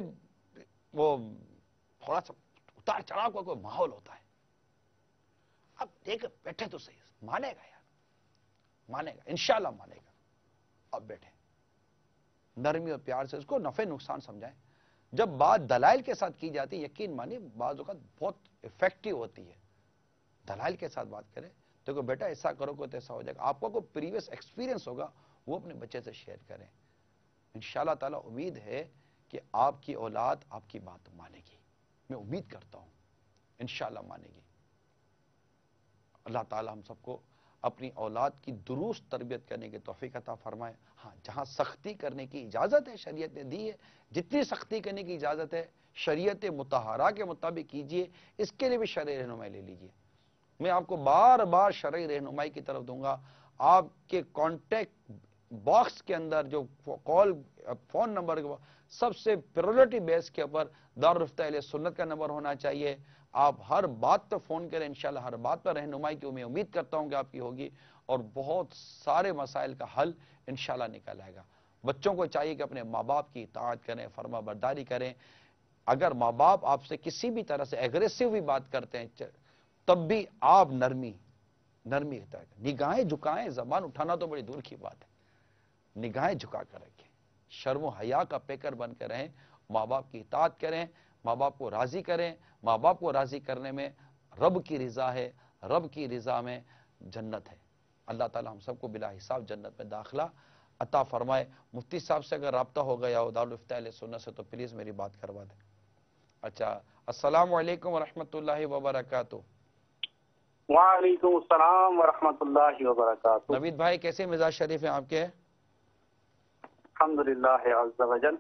وہ تھوڑا سا اتار چڑھاؤ کا کوئی ماحول ہوتا ہے، اب دیکھ بیٹھے تو صحیح، مانے گا یار، مانے گا انشاءاللہ مانے گا، اب بیٹھے نرمی اور پیار سے اس کو نفع نقصان سمجھائیں۔ جب بات دلائل کے ساتھ کی جاتی ہے یقین مانی بعض اوقات بہت افیکٹو ہوتی ہے، دلائل کے ساتھ بات کریں تو کہ بیٹا ایسا کرو گے تو ایسا ہو جائے گا، آپ کو کوئی پریویس ایکسپیرینس ہوگا وہ اپنے بچے سے شیئر کریں۔ انشاءاللہ تعالیٰ امید ہے کہ آپ کی اولاد آپ کی بات مانے گی، میں امید کرتا ہوں انشاءاللہ مانے گی۔ اللہ تعالیٰ ہم سب کو اپنی اولاد کی درست تربیت کرنے کی توفیق عطا فرمائے۔ ہاں، جہاں سختی کرنے کی اجازت ہے شریعت نے دی ہے، جتنی سختی کرنے کی اجازت ہے شریعت مطہرہ کے مطابق کیجئے، اس کے لیے بھی شرعی رہنمائی لے لیجئے۔ میں آپ کو بار بار شرعی رہنمائی کی طرف دوں گا۔ آپ کے کانٹیکٹ باکس کے اندر جو فون نمبر سب سے پریورٹی بیس کے اوپر دارالفتہ اہل سنت کا نمبر ہونا چاہیے۔ آپ ہر بات پر فون کریں، انشاءاللہ ہر بات پر رہنمائی کی میں امید کرتا ہوں کہ آپ کی ہوگی، اور بہت سارے مسائل کا حل انشاءاللہ نکل آئے گا۔ بچوں کو چاہیے کہ اپنے ماں باپ کی اطاعت کریں، فرما برداری کریں۔ اگر ماں باپ آپ سے کسی بھی طرح سے ایگریسو بھی بات کرتے ہیں تب بھی آپ نرمی نگاہیں جھکائیں، زبان اٹھانا تو بڑی دور کی بات ہے، نگاہیں جھکا کر رکھیں، شرم و حیا کا پیکر بن کے رہیں، ماں باپ کی اطاعت کریں، ماں باپ کو راضی کریں۔ ماں باپ کو راضی کرنے میں رب کی رضا ہے، رب کی رضا میں جنت ہے۔ اللہ تعالی ہم سب کو بلا حساب جنت میں داخلہ عطا فرمائے۔ مفتی صاحب سے اگر رابطہ ہو گیا ہو دارالفتہ اہل سنت سے تو پلیز میری بات کروا دیں۔ اچھا، السلام علیکم ورحمۃ اللہ وبرکاتہ۔ وعلیکم السلام ورحمۃ اللہ وبرکاتہ۔ نوید بھائی کیسے مزاج شریف ہیں آپ کے؟ الحمدللہ عز وجل۔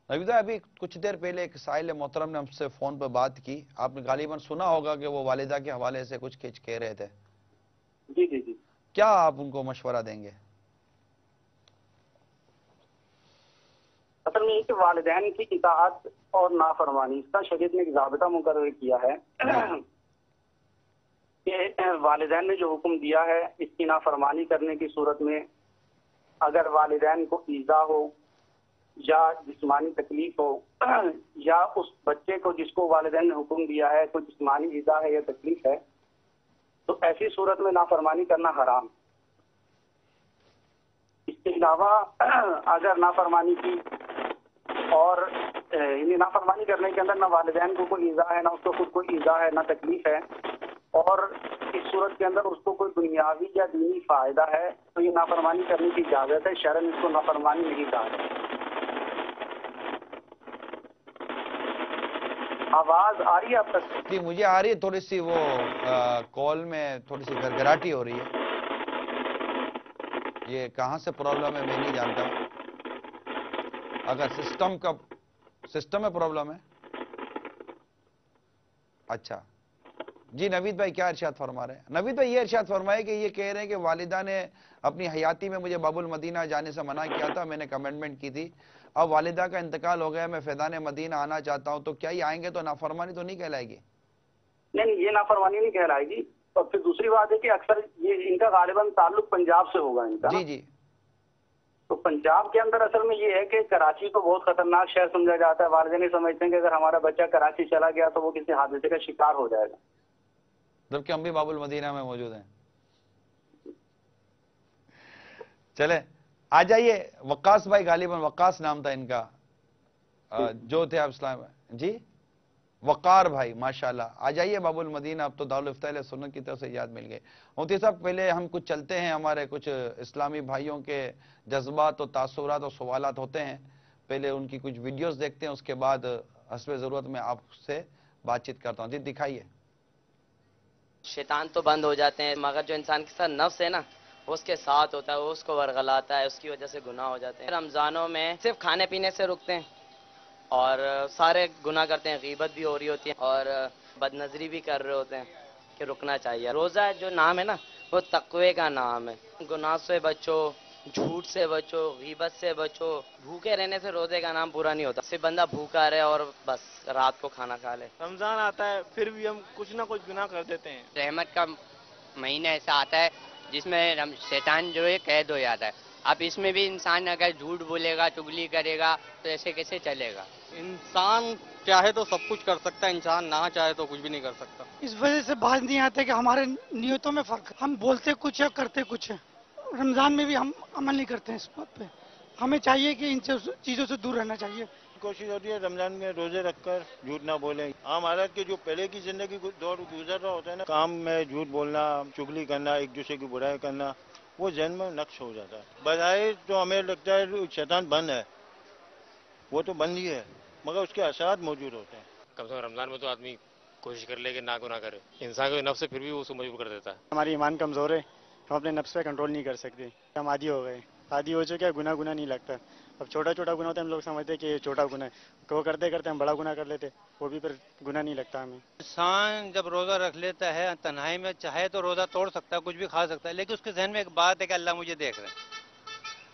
نوید بھائی ابھی کچھ دیر پہلے ایک سائل محترم نے ہم سے فون پر بات کی، آپ نے غالباً سنا ہوگا کہ وہ والدہ کے حوالے سے کچھ کہہ رہے تھے۔ جی جی جی، کیا آپ ان کو مشورہ دیں گے؟ اصل میں یہ کہ والدین کی اطاعت اور نافرمانی، اس کا شریعت نے ایک ضابطہ مقرر کیا ہے کہ والدین نے جو حکم دیا ہے اس کی نافرمانی کرنے کی صورت میں اگر والدین کو ایذا ہو یا جسمانی تکلیف ہو یا اس بچے کو جس کو والدین نے حکم دیا ہے کوئی جسمانی ایذا ہے یا تکلیف ہے تو ایسی صورت میں نافرمانی کرنا حرام۔ اس کے علاوہ اگر نافرمانی کی اور نافرمانی کرنے کے اندر نہ والدین کو کوئی ایذا ہے، نہ اس کو خود کوئی ایذا ہے، نہ تکلیف ہے، اور اس صورت کے اندر اس کو کوئی دنیاوی یا دینی فائدہ ہے تو یہ نافرمانی کرنے کی اجازت ہے، شرعاً اس کو نافرمانی نہیں کہا۔ آواز آ رہی ہے آپ تک؟ جی مجھے آ رہی ہے، تھوڑی سی وہ کال میں تھوڑی سی گھرگھراہٹی ہو رہی ہے، یہ کہاں سے پرابلم ہے میں نہیں جانتا۔ اگر سسٹم میں پرابلم ہے۔ اچھا جی، نوید بھائی کیا ارشاد فرما رہے ہیں؟ نوید بھائی یہ ارشاد فرمائے کہ یہ کہہ رہے ہیں کہ والدہ نے اپنی حیاتی میں مجھے باب المدینہ جانے سے منع کیا تھا، میں نے کمنٹمنٹ کی تھی، اب والدہ کا انتقال ہو گیا، میں فیضان مدینہ آنا چاہتا ہوں، تو کیا یہ آئیں گے تو نافرمانی تو نہیں کہلائے گی؟ نہیں، یہ نافرمانی نہیں کہلائے گی۔ اور پھر دوسری بات ہے کہ اکثر یہ ان کا غالباً تعلق پنجاب سے ہوگا ان کا۔ جی جی، تو پنجاب کے اندر اصل میں یہ ہے کہ کراچی کو بہت خطرناک شہر سمجھا جاتا ہے، والدین سمجھتے ہیں کہ اگر ہمارا بچہ کراچی چلا گیا تو وہ کسی حادثے کا شکار ہو جائے گا، جبکہ ہم بھی باب المدینہ میں موجود ہیں۔ چلے آ جائیے، وقاص بھائی، غالباً وقاص نام تھا ان کا، جو تھے آپ اسلام جی، وقار بھائی، ماشاءاللہ آ جائیے باب المدینہ، اب تو دارالفتہ اہل سنت کی طرف سے یاد مل گئے۔ مفتی صاحب پہلے ہم کچھ چلتے ہیں، ہمارے کچھ اسلامی بھائیوں کے جذبات اور تاثرات اور سوالات ہوتے ہیں، پہلے ان کی کچھ ویڈیوز دیکھتے ہیں، اس کے بعد حسب ضرورت میں آپ سے بات چیت کرتا ہوں۔ جی دکھائیے۔ شیطان تو بند ہو جاتے ہیں مگر جو انسان کے ساتھ نفس ہے نا وہ اس کے ساتھ ہوتا ہے، وہ اس کو ورغلاتا ہے، اس کی وجہ سے گناہ ہو جاتے ہیں۔ رمضانوں میں صرف کھانے پینے سے رکتے ہیں اور سارے گناہ کرتے ہیں، غیبت بھی ہو رہی ہوتی ہے اور بد نظری بھی کر رہے ہوتے ہیں کہ رکنا چاہیے۔ روزہ جو نام ہے نا وہ تقوی کا نام ہے، گناہ سے بچو، جھوٹ سے بچو، غیبت سے بچو۔ بھوکے رہنے سے روزے کا نام پورا نہیں ہوتا، صرف بندہ بھوکا رہے اور بس رات کو کھانا کھا لے۔ رمضان آتا ہے پھر بھی ہم کچھ نہ کچھ گناہ کر دیتے ہیں۔ رحمت کا مہینہ ایسا آتا ہے جس میں شیطان جو ہے قید ہو جاتا ہے۔ اب اس میں بھی انسان اگر جھوٹ بولے گا، چگلی کرے گا تو ایسے کیسے چلے گا؟ انسان چاہے تو سب کچھ کر سکتا ہے، انسان نہ چاہے تو کچھ بھی نہیں کر سکتا۔ اس وجہ سے باز نہیں آتے کہ ہمارے نیتوں میں فرق ہے، ہم بولتے کچھ ہے کرتے کچھ ہے۔ رمضان میں بھی ہم عمل نہیں کرتے ہیں اس بات پہ، ہمیں چاہیے کہ ان چیزوں سے دور رہنا چاہیے۔ کوشش ہوتی ہے رمضان میں روزے رکھ کر جھوٹ نہ بولیں۔ عام حالت کے جو پہلے کی زندگی دور گزر رہا ہوتا ہے نا، کام میں جھوٹ بولنا، چگلی کرنا، ایک دوسرے کی برائی کرنا، وہ ذہن میں نقش ہو جاتا ہے۔ بظاہر تو ہمیں لگتا ہے شیطان بند ہے، وہ تو بند ہی ہے مگر اس کے اثرات موجود ہوتے ہیں۔ کم سے کم رمضان میں تو آدمی کوشش کر لے کہ نہ گناہ کرے، انسان کے نفس سے پھر بھی وہ اس کو مجبور کر دیتا ہے۔ ہماری ایمان کمزور ہے، ہم اپنے نفس پہ کنٹرول نہیں کر سکتے. ہم عادی ہو گئے, عادی ہو چکے, گناہ نہیں لگتا. اب چھوٹا چھوٹا گناہ ہوتا ہے, ہم لوگ سمجھتے ہیں کہ یہ چھوٹا گناہ ہے, وہ کرتے کرتے ہم بڑا گناہ کر لیتے, وہ بھی پھر گناہ نہیں لگتا ہمیں. انسان جب روزہ رکھ لیتا ہے تنہائی میں, چاہے تو روزہ توڑ سکتا ہے, کچھ بھی کھا سکتا ہے, لیکن اس کے ذہن میں ایک بات ہے کہ اللہ مجھے دیکھ رہے ہیں.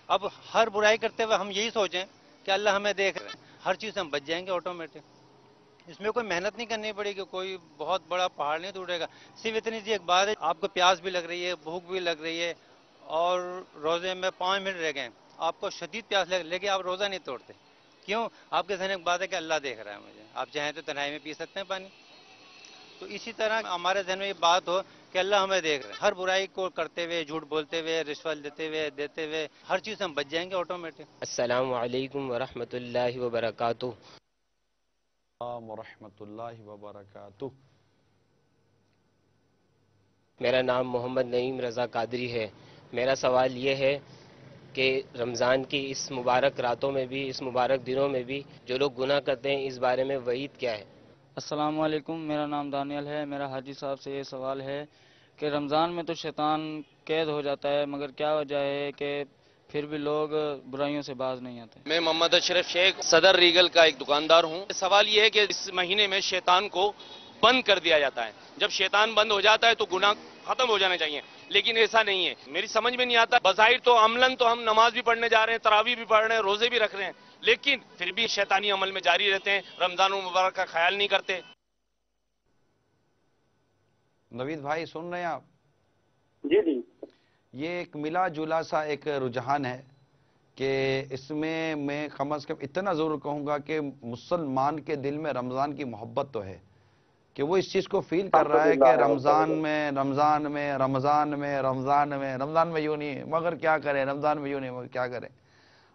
اب ہر برائی کرتے ہوئے ہم یہی سوچیں کہ اللہ ہمیں دیکھ رہے ہیں, ہر چیز ہم بچ جائیں گے آٹومیٹک. اس میں کوئی محنت نہیں کرنی پڑے گی, کوئی بہت بڑا پہاڑ نہیں ٹوٹے گا. صرف اتنی سی ایک بات ہے, آپ کو پیاس بھی لگ رہی ہے, بھوک بھی لگ رہی ہے, اور روزے میں 5 منٹ رہ گئے, آپ کو شدید پیاس لگ رہی ہے, لیکن آپ روزہ نہیں توڑتے. کیوں؟ آپ کے ذہن ایک بات ہے کہ اللہ دیکھ رہا ہے مجھے. آپ چاہیں تو تنہائی میں پی سکتے ہیں پانی. تو اسی طرح ہمارے ذہن میں یہ بات ہو کہ اللہ ہمیں دیکھ رہے ہیں. ہر برائی کو کرتے ہوئے, جھوٹ بولتے ہوئے, رشوت دیتے ہوئے ہر چیز ہم بچ جائیں گے آٹومیٹک. السلام علیکم ورحمۃ اللہ وبرکاتہ. السلام ورحمۃ اللہ وبرکاتہ. میرا نام محمد نعیم رضا قادری ہے. میرا سوال یہ ہے کہ رمضان کی اس مبارک راتوں میں بھی, اس مبارک دنوں میں بھی جو لوگ گناہ کرتے ہیں, اس بارے میں وعید کیا ہے؟ السلام علیکم, میرا نام دانیال ہے. میرا حاجی صاحب سے یہ سوال ہے کہ رمضان میں تو شیطان قید ہو جاتا ہے, مگر کیا وجہ ہے کہ پھر بھی لوگ برائیوں سے باز نہیں آتے؟ میں محمد اشرف شیخ صدر ریگل کا ایک دکاندار ہوں. سوال یہ ہے کہ اس مہینے میں شیطان کو بند کر دیا جاتا ہے. جب شیطان بند ہو جاتا ہے تو گناہ ختم ہو جانے چاہیے, لیکن ایسا نہیں ہے. میری سمجھ میں نہیں آتا, بظاہر تو عملاً تو ہم نماز بھی پڑھنے جا رہے ہیں, تراویح بھی پڑھ رہے ہیں, روزے بھی رکھ رہے ہیں, لیکن پھر بھی شیطانی عمل میں جاری رہتے ہیں, رمضان المبارک کا خیال نہیں کرتے. نوید بھائی سن رہے ہیں آپ؟ جی جی. یہ ایک ملا جلا سا ایک رجحان ہے کہ اس میں کم از کم اتنا ضرور کہوں گا کہ مسلمان کے دل میں رمضان کی محبت تو ہے, کہ وہ اس چیز کو فیل کر رہا ہے کہ رمضان میں یوں نہیں, مگر کیا کریں, رمضان میں یوں نہیں مگر کیا کریں.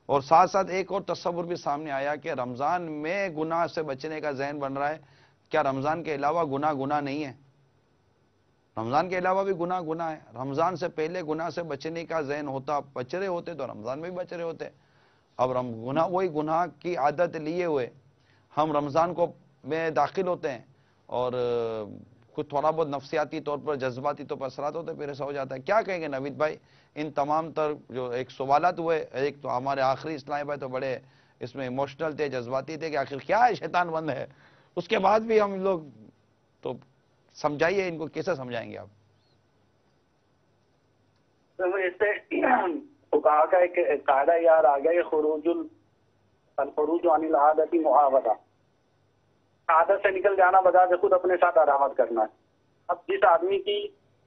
اور ساتھ ساتھ ایک اور تصور بھی سامنے آیا کہ رمضان میں گناہ سے بچنے کا ذہن بن رہا ہے. کیا رمضان کے علاوہ گناہ نہیں ہے؟ رمضان کے علاوہ بھی گناہ ہے. رمضان سے پہلے گناہ سے بچنے کا ذہن ہوتا, بچ رہے ہوتے تو رمضان میں بھی بچ رہے ہوتے. اب وہی گناہ کی عادت لیے ہوئے ہم رمضان کو میں داخل ہوتے ہیں, اور کچھ تھوڑا بہت نفسیاتی طور پر, جذباتی طور پر اثرات ہوتے, پھر ایسا ہو جاتا ہے. کیا کہیں گے نوید بھائی ان تمام تر جو ایک سوالات ہوئے؟ ایک تو ہمارے آخری اسلام بھائی تو بڑے اس میں ایموشنل تھے, جذباتی تھے کہ آخر کیا ہے, شیطان بند ہے. اس کے بعد بھی ہم لوگ تو سمجھائیے ان کو, کیسے سمجھائیں گے آپ؟ اس سے فقہا کا ایک قاعدہ یاد آ گیا, الخروج عن العادت معاودہ, عادت سے نکل جانا بذات خود اپنے ساتھ علامت کرنا ہے. اب جس آدمی کی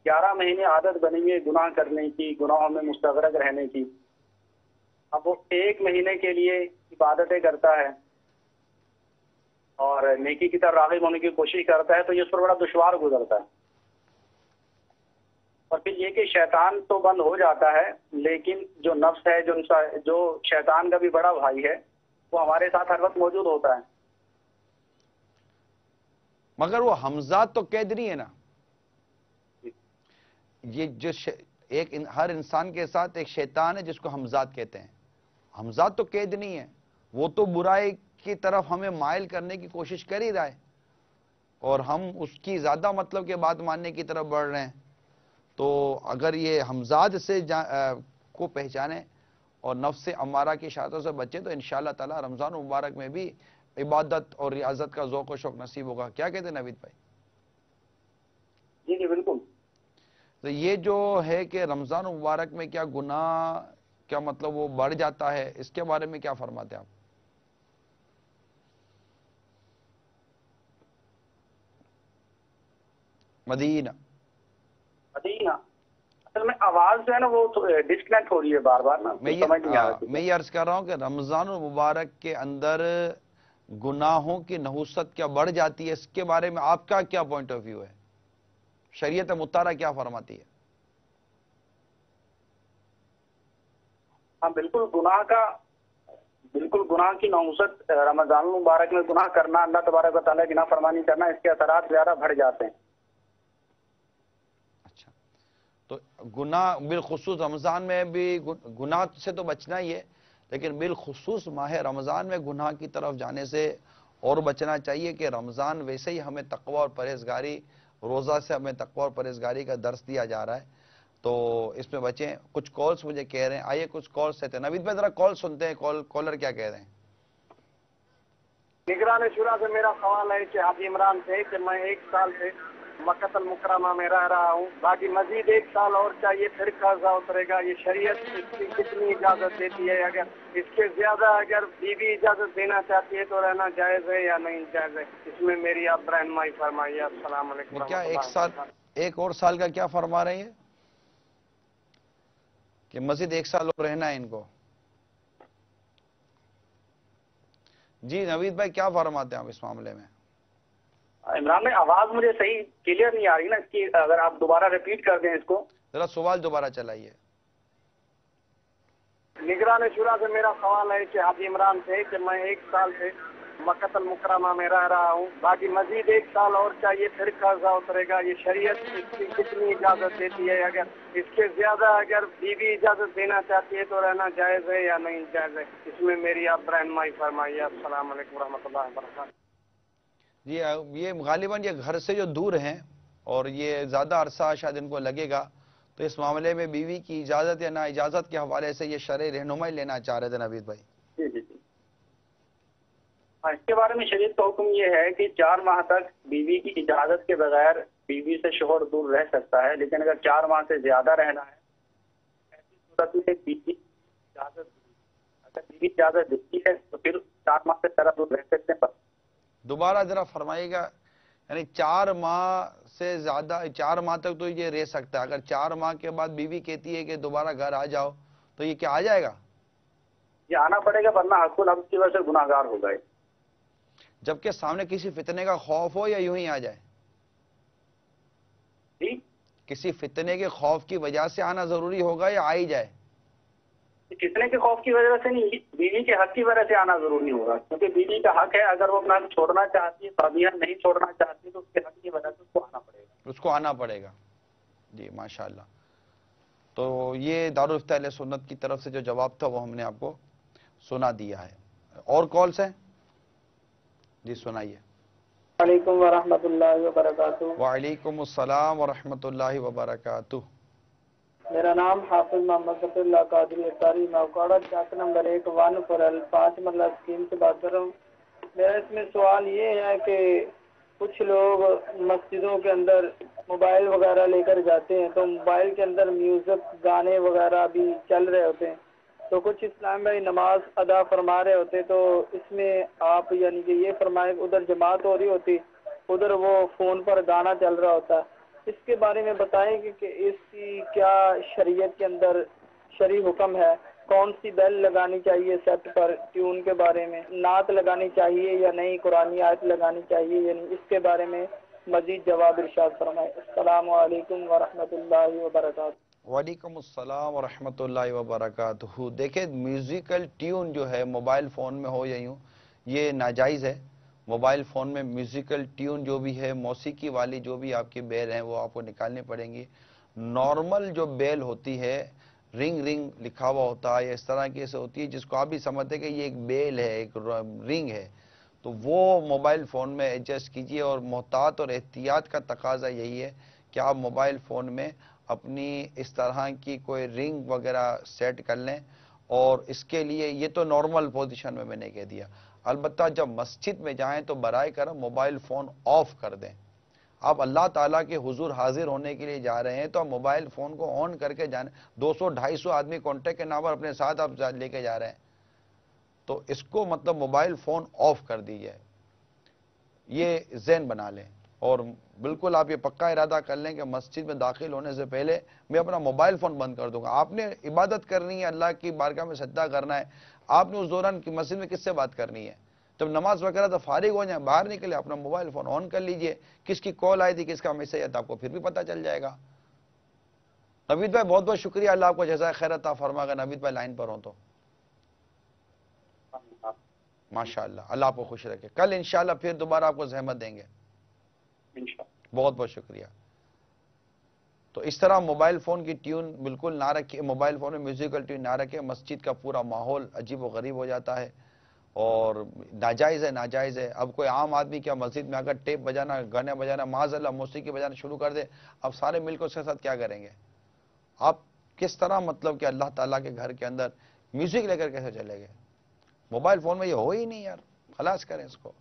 11 مہینے عادت بنی ہے گناہ کرنے کی, گناہوں میں مستغرق رہنے کی, اب وہ 1 مہینے کے لیے عبادتیں کرتا ہے اور نیکی کی طرف راغب ہونے کی کوشش کرتا ہے, تو یہ اس پر بڑا دشوار گزرتا ہے. اور پھر یہ کہ شیطان تو بند ہو جاتا ہے, لیکن جو نفس ہے, جو شیطان کا بھی بڑا بھائی ہے, وہ ہمارے ساتھ ہر وقت موجود ہوتا ہے. مگر وہ حمزات تو قید نہیں ہے نا. یہ جو ہر انسان کے ساتھ ایک شیطان ہے جس کو حمزات کہتے ہیں. حمزات تو قید نہیں ہے, وہ تو برائی کی طرف ہمیں مائل کرنے کی کوشش کر ہی رہا ہے, اور ہم اس کی زیادہ مطلب کے بات ماننے کی طرف بڑھ رہے ہیں. تو اگر یہ حمزات سے کو پہچانے اور نفس امارہ کی اشاعتوں سے بچے تو انشاءاللہ تعالی رمضان مبارک میں بھی عبادت اور ریاضت کا ذوق و شوق نصیب ہوگا. کیا کہتے ہیں نوید بھائی؟ جی جی بالکل. تو یہ جو ہے کہ رمضان مبارک میں کیا گناہ کیا مطلب وہ بڑھ جاتا ہے, اس کے بارے میں کیا فرماتے ہیں آپ؟ مدینہ اصل میں آواز جو ہے نا وہ ڈسکنیکٹ ہو رہی ہے بار بار نا, میں یہ عرض کر رہا ہوں کہ رمضان المبارک کے اندر گناہوں کی نحوست کیا بڑھ جاتی ہے, اس کے بارے میں آپ کا کیا پوائنٹ آف ویو ہے, شریعت مطالعہ کیا فرماتی ہے؟ ہاں بالکل, گناہ کی نحوست رمضان المبارک میں گناہ کرنا, اللہ تبارک و تعالیٰ کی نافرمانی کرنا, اس کے اثرات زیادہ بڑھ جاتے ہیں. اچھا, تو گناہ بالخصوص رمضان میں بھی گناہ سے تو بچنا ہی ہے, لیکن بالخصوص ماہ رمضان میں گناہ کی طرف جانے سے اور بچنا چاہیے کہ رمضان ویسے ہی ہمیں تقوی اور پرہیزگاری, روزہ سے ہمیں تقوی اور پرہیزگاری کا درس دیا جا رہا ہے. تو اس میں بچیں. کچھ کالس مجھے کہہ رہے ہیں, آئیے کچھ کالس کہتے ہیں. نوید بھائی ذرا کال سنتے ہیں, کالر کیا کہہ رہے ہیں. نگران شورا سے میرا سوال ہے کہ حاجی عمران سے کہ میں 1 سال سے مکہ المکرمہ میں رہ رہا ہوں, باقی مزید 1 سال اور چاہیے, پھر قرضہ اترے گا. یہ شریعت اس کی کتنی اجازت دیتی ہے؟ اگر اس کے زیادہ اگر بیوی اجازت دینا چاہتی ہے تو رہنا جائز ہے یا نہیں جائز ہے؟ اس میں میری آپ رہنمائی فرمائیے. السلام علیکم. کیا 1 اور سال کا کیا فرما رہے ہیں کہ مزید 1 سال اور رہنا ہے ان کو؟ جی نوید بھائی کیا فرماتے ہیں آپ اس معاملے میں؟ عمران میں آواز مجھے صحیح کلیئر نہیں آ رہی نا اس کی, اگر آپ دوبارہ ریپیٹ کر دیں اس کو. ذرا سوال دوبارہ چلائیے. نگران شورا سے میرا سوال ہے کہ حاجی عمران سے کہ میں 1 سال سے مکہ المکرمہ میں رہ رہا ہوں, باقی مزید 1 سال اور چاہیے, پھر قرضہ اترے گا. یہ شریعت اس کی کتنی اجازت دیتی ہے؟ اگر اس کے زیادہ اگر بیوی اجازت دینا چاہتی ہے تو رہنا جائز ہے یا نہیں جائز ہے؟ اس میں میری آپ رہنمائی فرمائیے. السلام علیکم ورحمۃ اللہ وبرکاتہ. جی یہ غالباً یہ گھر سے جو دور ہیں اور یہ زیادہ عرصہ شاید ان کو لگے گا, تو اس معاملے میں بیوی کی اجازت یا نا اجازت کے حوالے سے یہ شرعی رہنمائی لینا چاہ رہے تھے نوید بھائی. جی جی جی. اس کے بارے میں شریعت کا حکم یہ ہے کہ 4 ماہ تک بیوی کی اجازت کے بغیر بیوی سے شوہر دور رہ سکتا ہے, لیکن اگر 4 ماہ سے زیادہ رہنا ہے ایسی صورت میں بیوی اجازت, اگر بیوی اجازت دیتی ہے تو پھر 4 ماہ سے زیادہ دور رہ سکتے ہیں. دوبارہ ذرا فرمائیے گا, یعنی 4 ماہ سے زیادہ, 4 ماہ تک تو یہ رہ سکتا ہے, اگر 4 ماہ کے بعد بیوی کہتی ہے کہ دوبارہ گھر آ جاؤ تو یہ کیا آ جائے گا؟ یہ آنا پڑے گا, ورنہ حق الحق کی وجہ سے گناہ گار ہو گئے. جبکہ سامنے کسی فتنے کا خوف ہو یا یوں ہی آ جائے؟ جی کسی فتنے کے خوف کی وجہ سے آنا ضروری ہوگا یا آ ہی جائے؟ کتنے کے خوف کی وجہ سے نہیں, بیوی کے حق کی وجہ سے آنا ضروری ہوگا, کیونکہ بیوی کا حق ہے, اگر وہ اپنا حق چھوڑنا چاہتی ہے, فابیہ نہیں چھوڑنا چاہتی تو اس کے حق کی وجہ سے اس کو آنا پڑے گا. اس کو آنا پڑے گا. جی ماشاءاللہ. تو یہ دارالفتہ اہل سنت کی طرف سے جو جواب تھا وہ ہم نے آپ کو سنا دیا ہے. اور کالس ہیں؟ جی سنائیے. وعلیکم ورحمۃ اللہ وبرکاتہ. وعلیکم السلام ورحمۃ اللہ وبرکاتہ. میرا نام حافظ محمد ظفر اللہ قادری اطاری نوکاڑا چاک نمبر 1 1 پر 5 مرلہ اسکیم سے بات کر رہا ہوں. میرا اس میں سوال یہ ہے کہ کچھ لوگ مسجدوں کے اندر موبائل وغیرہ لے کر جاتے ہیں, تو موبائل کے اندر میوزک گانے وغیرہ بھی چل رہے ہوتے ہیں, تو کچھ اسلام بھائی نماز ادا فرما رہے ہوتے, تو اس میں آپ یعنی کہ یہ فرمائیں ادھر جماعت ہو رہی ہوتی, ادھر وہ فون پر گانا چل رہا ہوتا, اس کے بارے میں بتائیں کہ اس کی کیا شریعت کے اندر شرعی حکم ہے, کون سی بیل لگانی چاہیے سیٹ پر, ٹیون کے بارے میں نعت لگانی چاہیے یا نہیں, قرآنی آیت لگانی چاہیے, یعنی اس کے بارے میں مزید جواب ارشاد فرمائیں. السلام علیکم ورحمۃ اللہ وبرکاتہ. وعلیکم السلام ورحمۃ اللہ وبرکاتہ. دیکھیں میوزیکل ٹیون جو ہے موبائل فون میں ہو یا یوں, یہ ناجائز ہے. موبائل فون میں میوزیکل ٹیون جو بھی ہے, موسیقی والی جو بھی آپ کی بیل ہیں وہ آپ کو نکالنی پڑیں گی. نارمل جو بیل ہوتی ہے, رنگ رنگ لکھا ہوا ہوتا ہے یا اس طرح کی ایسے ہوتی ہے جس کو آپ بھی سمجھتے ہیں کہ یہ ایک بیل ہے, ایک رنگ ہے, تو وہ موبائل فون میں ایڈجسٹ کیجئے. اور محتاط اور احتیاط کا تقاضا یہی ہے کہ آپ موبائل فون میں اپنی اس طرح کی کوئی رنگ وغیرہ سیٹ کر لیں. اور اس کے لیے یہ تو نارمل پوزیشن میں نے کہہ دیا. البتہ جب مسجد میں جائیں تو برائے کرم موبائل فون آف کر دیں. آپ اللہ تعالیٰ کے حضور حاضر ہونے کے لیے جا رہے ہیں تو آپ موبائل فون کو آن کر کے جانے. 200-250 آدمی کانٹیکٹ کے نام پر اپنے ساتھ آپ لے کے جا رہے ہیں, تو اس کو مطلب موبائل فون آف کر دیجئے. یہ ذہن بنا لیں اور بالکل آپ یہ پکا ارادہ کر لیں کہ مسجد میں داخل ہونے سے پہلے میں اپنا موبائل فون بند کر دوں گا. آپ نے عبادت کرنی ہے, اللہ کی بارگاہ میں سجدہ کرنا ہے, آپ نے اس دوران کی مسجد میں کس سے بات کرنی ہے؟ جب نماز وغیرہ تو فارغ ہو جائیں, باہر نکلے, اپنا موبائل فون آن کر لیجئے. کس کی کال آئی تھی, کس کا میسج آیا تھا, آپ کو پھر بھی پتہ چل جائے گا. نوید بھائی بہت بہت شکریہ, اللہ آپ کو جزائے خیر عطا فرمائے گا. نوید بھائی لائن پر ہوں تو ماشاءاللہ, اللہ آپ کو خوش رکھے. کل انشاءاللہ پھر دوبارہ آپ کو زحمت دیں گے. بہت بہت شکریہ. تو اس طرح موبائل فون کی ٹیون بالکل نہ رکھیں, موبائل فون میں میوزیکل ٹیون نہ رکھیں. مسجد کا پورا ماحول عجیب و غریب ہو جاتا ہے اور ناجائز ہے, ناجائز ہے. اب کوئی عام آدمی کیا مسجد میں اگر ٹیپ بجانا, گانے بجانا, معاذ اللہ موسیقی بجانا شروع کر دے, اب سارے مل کر اس کے ساتھ کیا کریں گے؟ آپ کس طرح مطلب کہ اللہ تعالیٰ کے گھر کے اندر میوزک لے کر کیسے چلے گئے؟ موبائل فون میں یہ ہو ہی نہیں یار، خلاص کریں اس کو،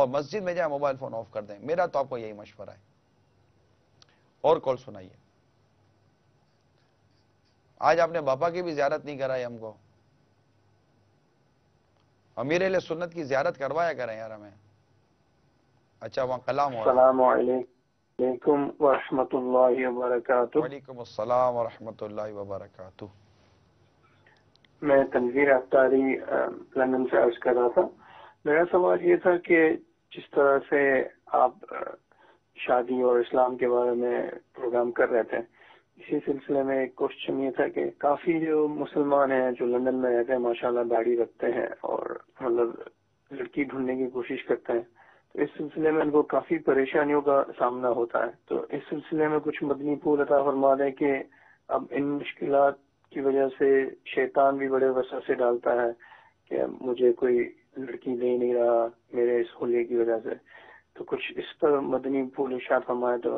مسجد میں جائیں موبائل فون آف کر دیں، میرا تو آپ کو یہی مشورہ ہے۔ اور کال سنائیے۔ آج آپ نے باپا کی بھی زیارت نہیں کرائی ہم کو، امیر اہل سنت کی زیارت کروایا کریں یار ہمیں۔ اچھا وہاں کلام ہو رہا ہے۔ السلام علیکم ورحمۃ اللہ وبرکاتہ۔ وعلیکم السلام ورحمۃ اللہ وبرکاتہ۔ میں تنویر اختاری لندن سے عرض کر رہا تھا۔ میرا سوال یہ تھا کہ جس طرح سے آپ شادی اور اسلام کے بارے میں پروگرام کر رہے تھے، اسی سلسلے میں ایک کوشچن یہ تھا کہ کافی جو مسلمان ہیں جو لندن میں رہتے ہیں ماشاءاللہ داڑھی رکھتے ہیں اور مطلب لڑکی ڈھونڈنے کی کوشش کرتے ہیں، تو اس سلسلے میں ان کو کافی پریشانیوں کا سامنا ہوتا ہے، تو اس سلسلے میں کچھ مدنی پھول عطا فرما دیں کہ اب ان مشکلات کی وجہ سے شیطان بھی بڑے وسوسے ڈالتا ہے کہ مجھے کوئی لڑکی دے نہیں رہا میرے اس حلیے کی وجہ سے، تو کچھ اس پر مدنی پھول ارشاد فرمائے تو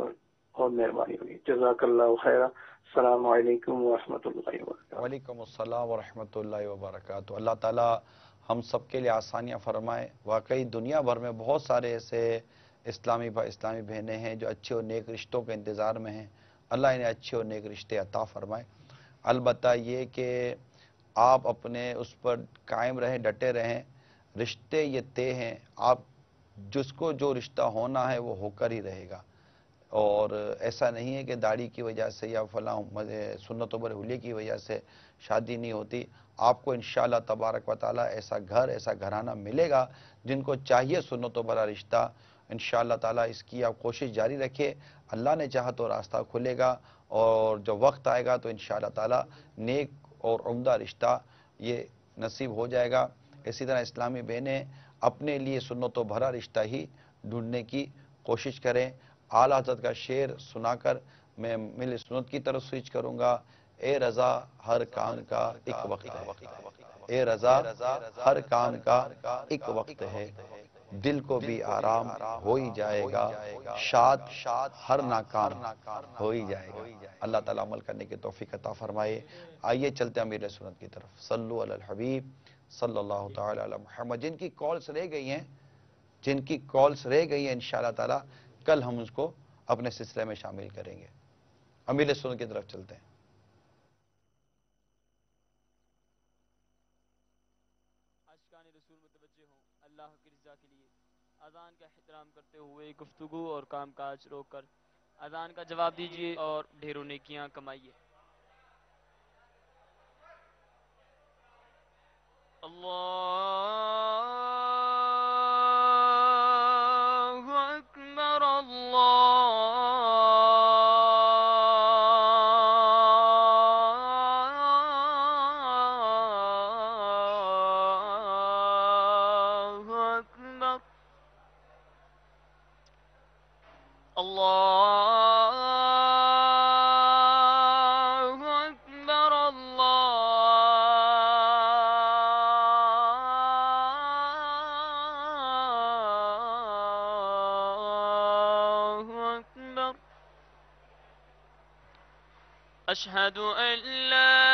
بہت مہربانی ہوگی۔ جزاک اللہ خیر۔ السلام علیکم ورحمۃ اللہ وبرکاتہ۔ وعلیکم السلام ورحمۃ اللہ وبرکاتہ۔ اللہ تعالیٰ ہم سب کے لیے آسانیاں فرمائے۔ واقعی دنیا بھر میں بہت سارے ایسے اسلامی بہنیں ہیں جو اچھے اور نیک رشتوں کے انتظار میں ہیں، اللہ انہیں اچھے اور نیک رشتے عطا فرمائے۔ البتہ یہ کہ آپ اپنے اس پر قائم رہیں، ڈٹے رہیں، رشتے یہ طے ہیں، آپ جس کو جو رشتہ ہونا ہے وہ ہو کر ہی رہے گا، اور ایسا نہیں ہے کہ داڑھی کی وجہ سے یا فلاں سنتوں پر حلیے کی وجہ سے شادی نہیں ہوتی۔ آپ کو انشاءاللہ تبارک و تعالی ایسا گھر، ایسا گھرانہ ملے گا جن کو چاہیے سنتوں پر رشتہ۔ انشاءاللہ تعالی اس کی آپ کوشش جاری رکھیں، اللہ نے چاہا تو راستہ کھلے گا، اور جب وقت آئے گا تو انشاءاللہ تعالی نیک اور عمدہ رشتہ یہ نصیب ہو جائے گا۔ اسی طرح اسلامی بہنیں اپنے لیے سنتوں بھرا رشتہ ہی ڈھونڈنے کی کوشش کریں۔ اعلیٰ حضرت کا شعر سنا کر میں مل سنت کی طرف سوئچ کروں گا۔ اے رضا ہر کام کا ایک وقت ہے، اے رضا ہر کام کا ایک وقت ہے، دل کو بھی آرام ہو ہی جائے گا، شاد ہر ناکام ہو ہی جائے گا۔ اللہ تعالیٰ عمل کرنے کی توفیق عطا فرمائے۔ آئیے چلتے ہیں امیر سنت کی طرف۔ صلو علی الحبیب صلی اللہ تعالی علی محمد۔ جن کی کالز رہ گئی ہیں انشاءاللہ تعالی کل ہم اس کو اپنے سلسلے میں شامل کریں گے۔ امیر سنت کی طرف چلتے ہیں۔ عاشقان رسول متوجہ ہوں اللہ کی رضا کے لیے، اذان کا احترام کرتے ہوئے گفتگو اور کام کاج روک کر اذان کا جواب دیجیے اور ڈھیروں نیکیاں کمائیے۔ اللہ اکبر، أشهد أن لا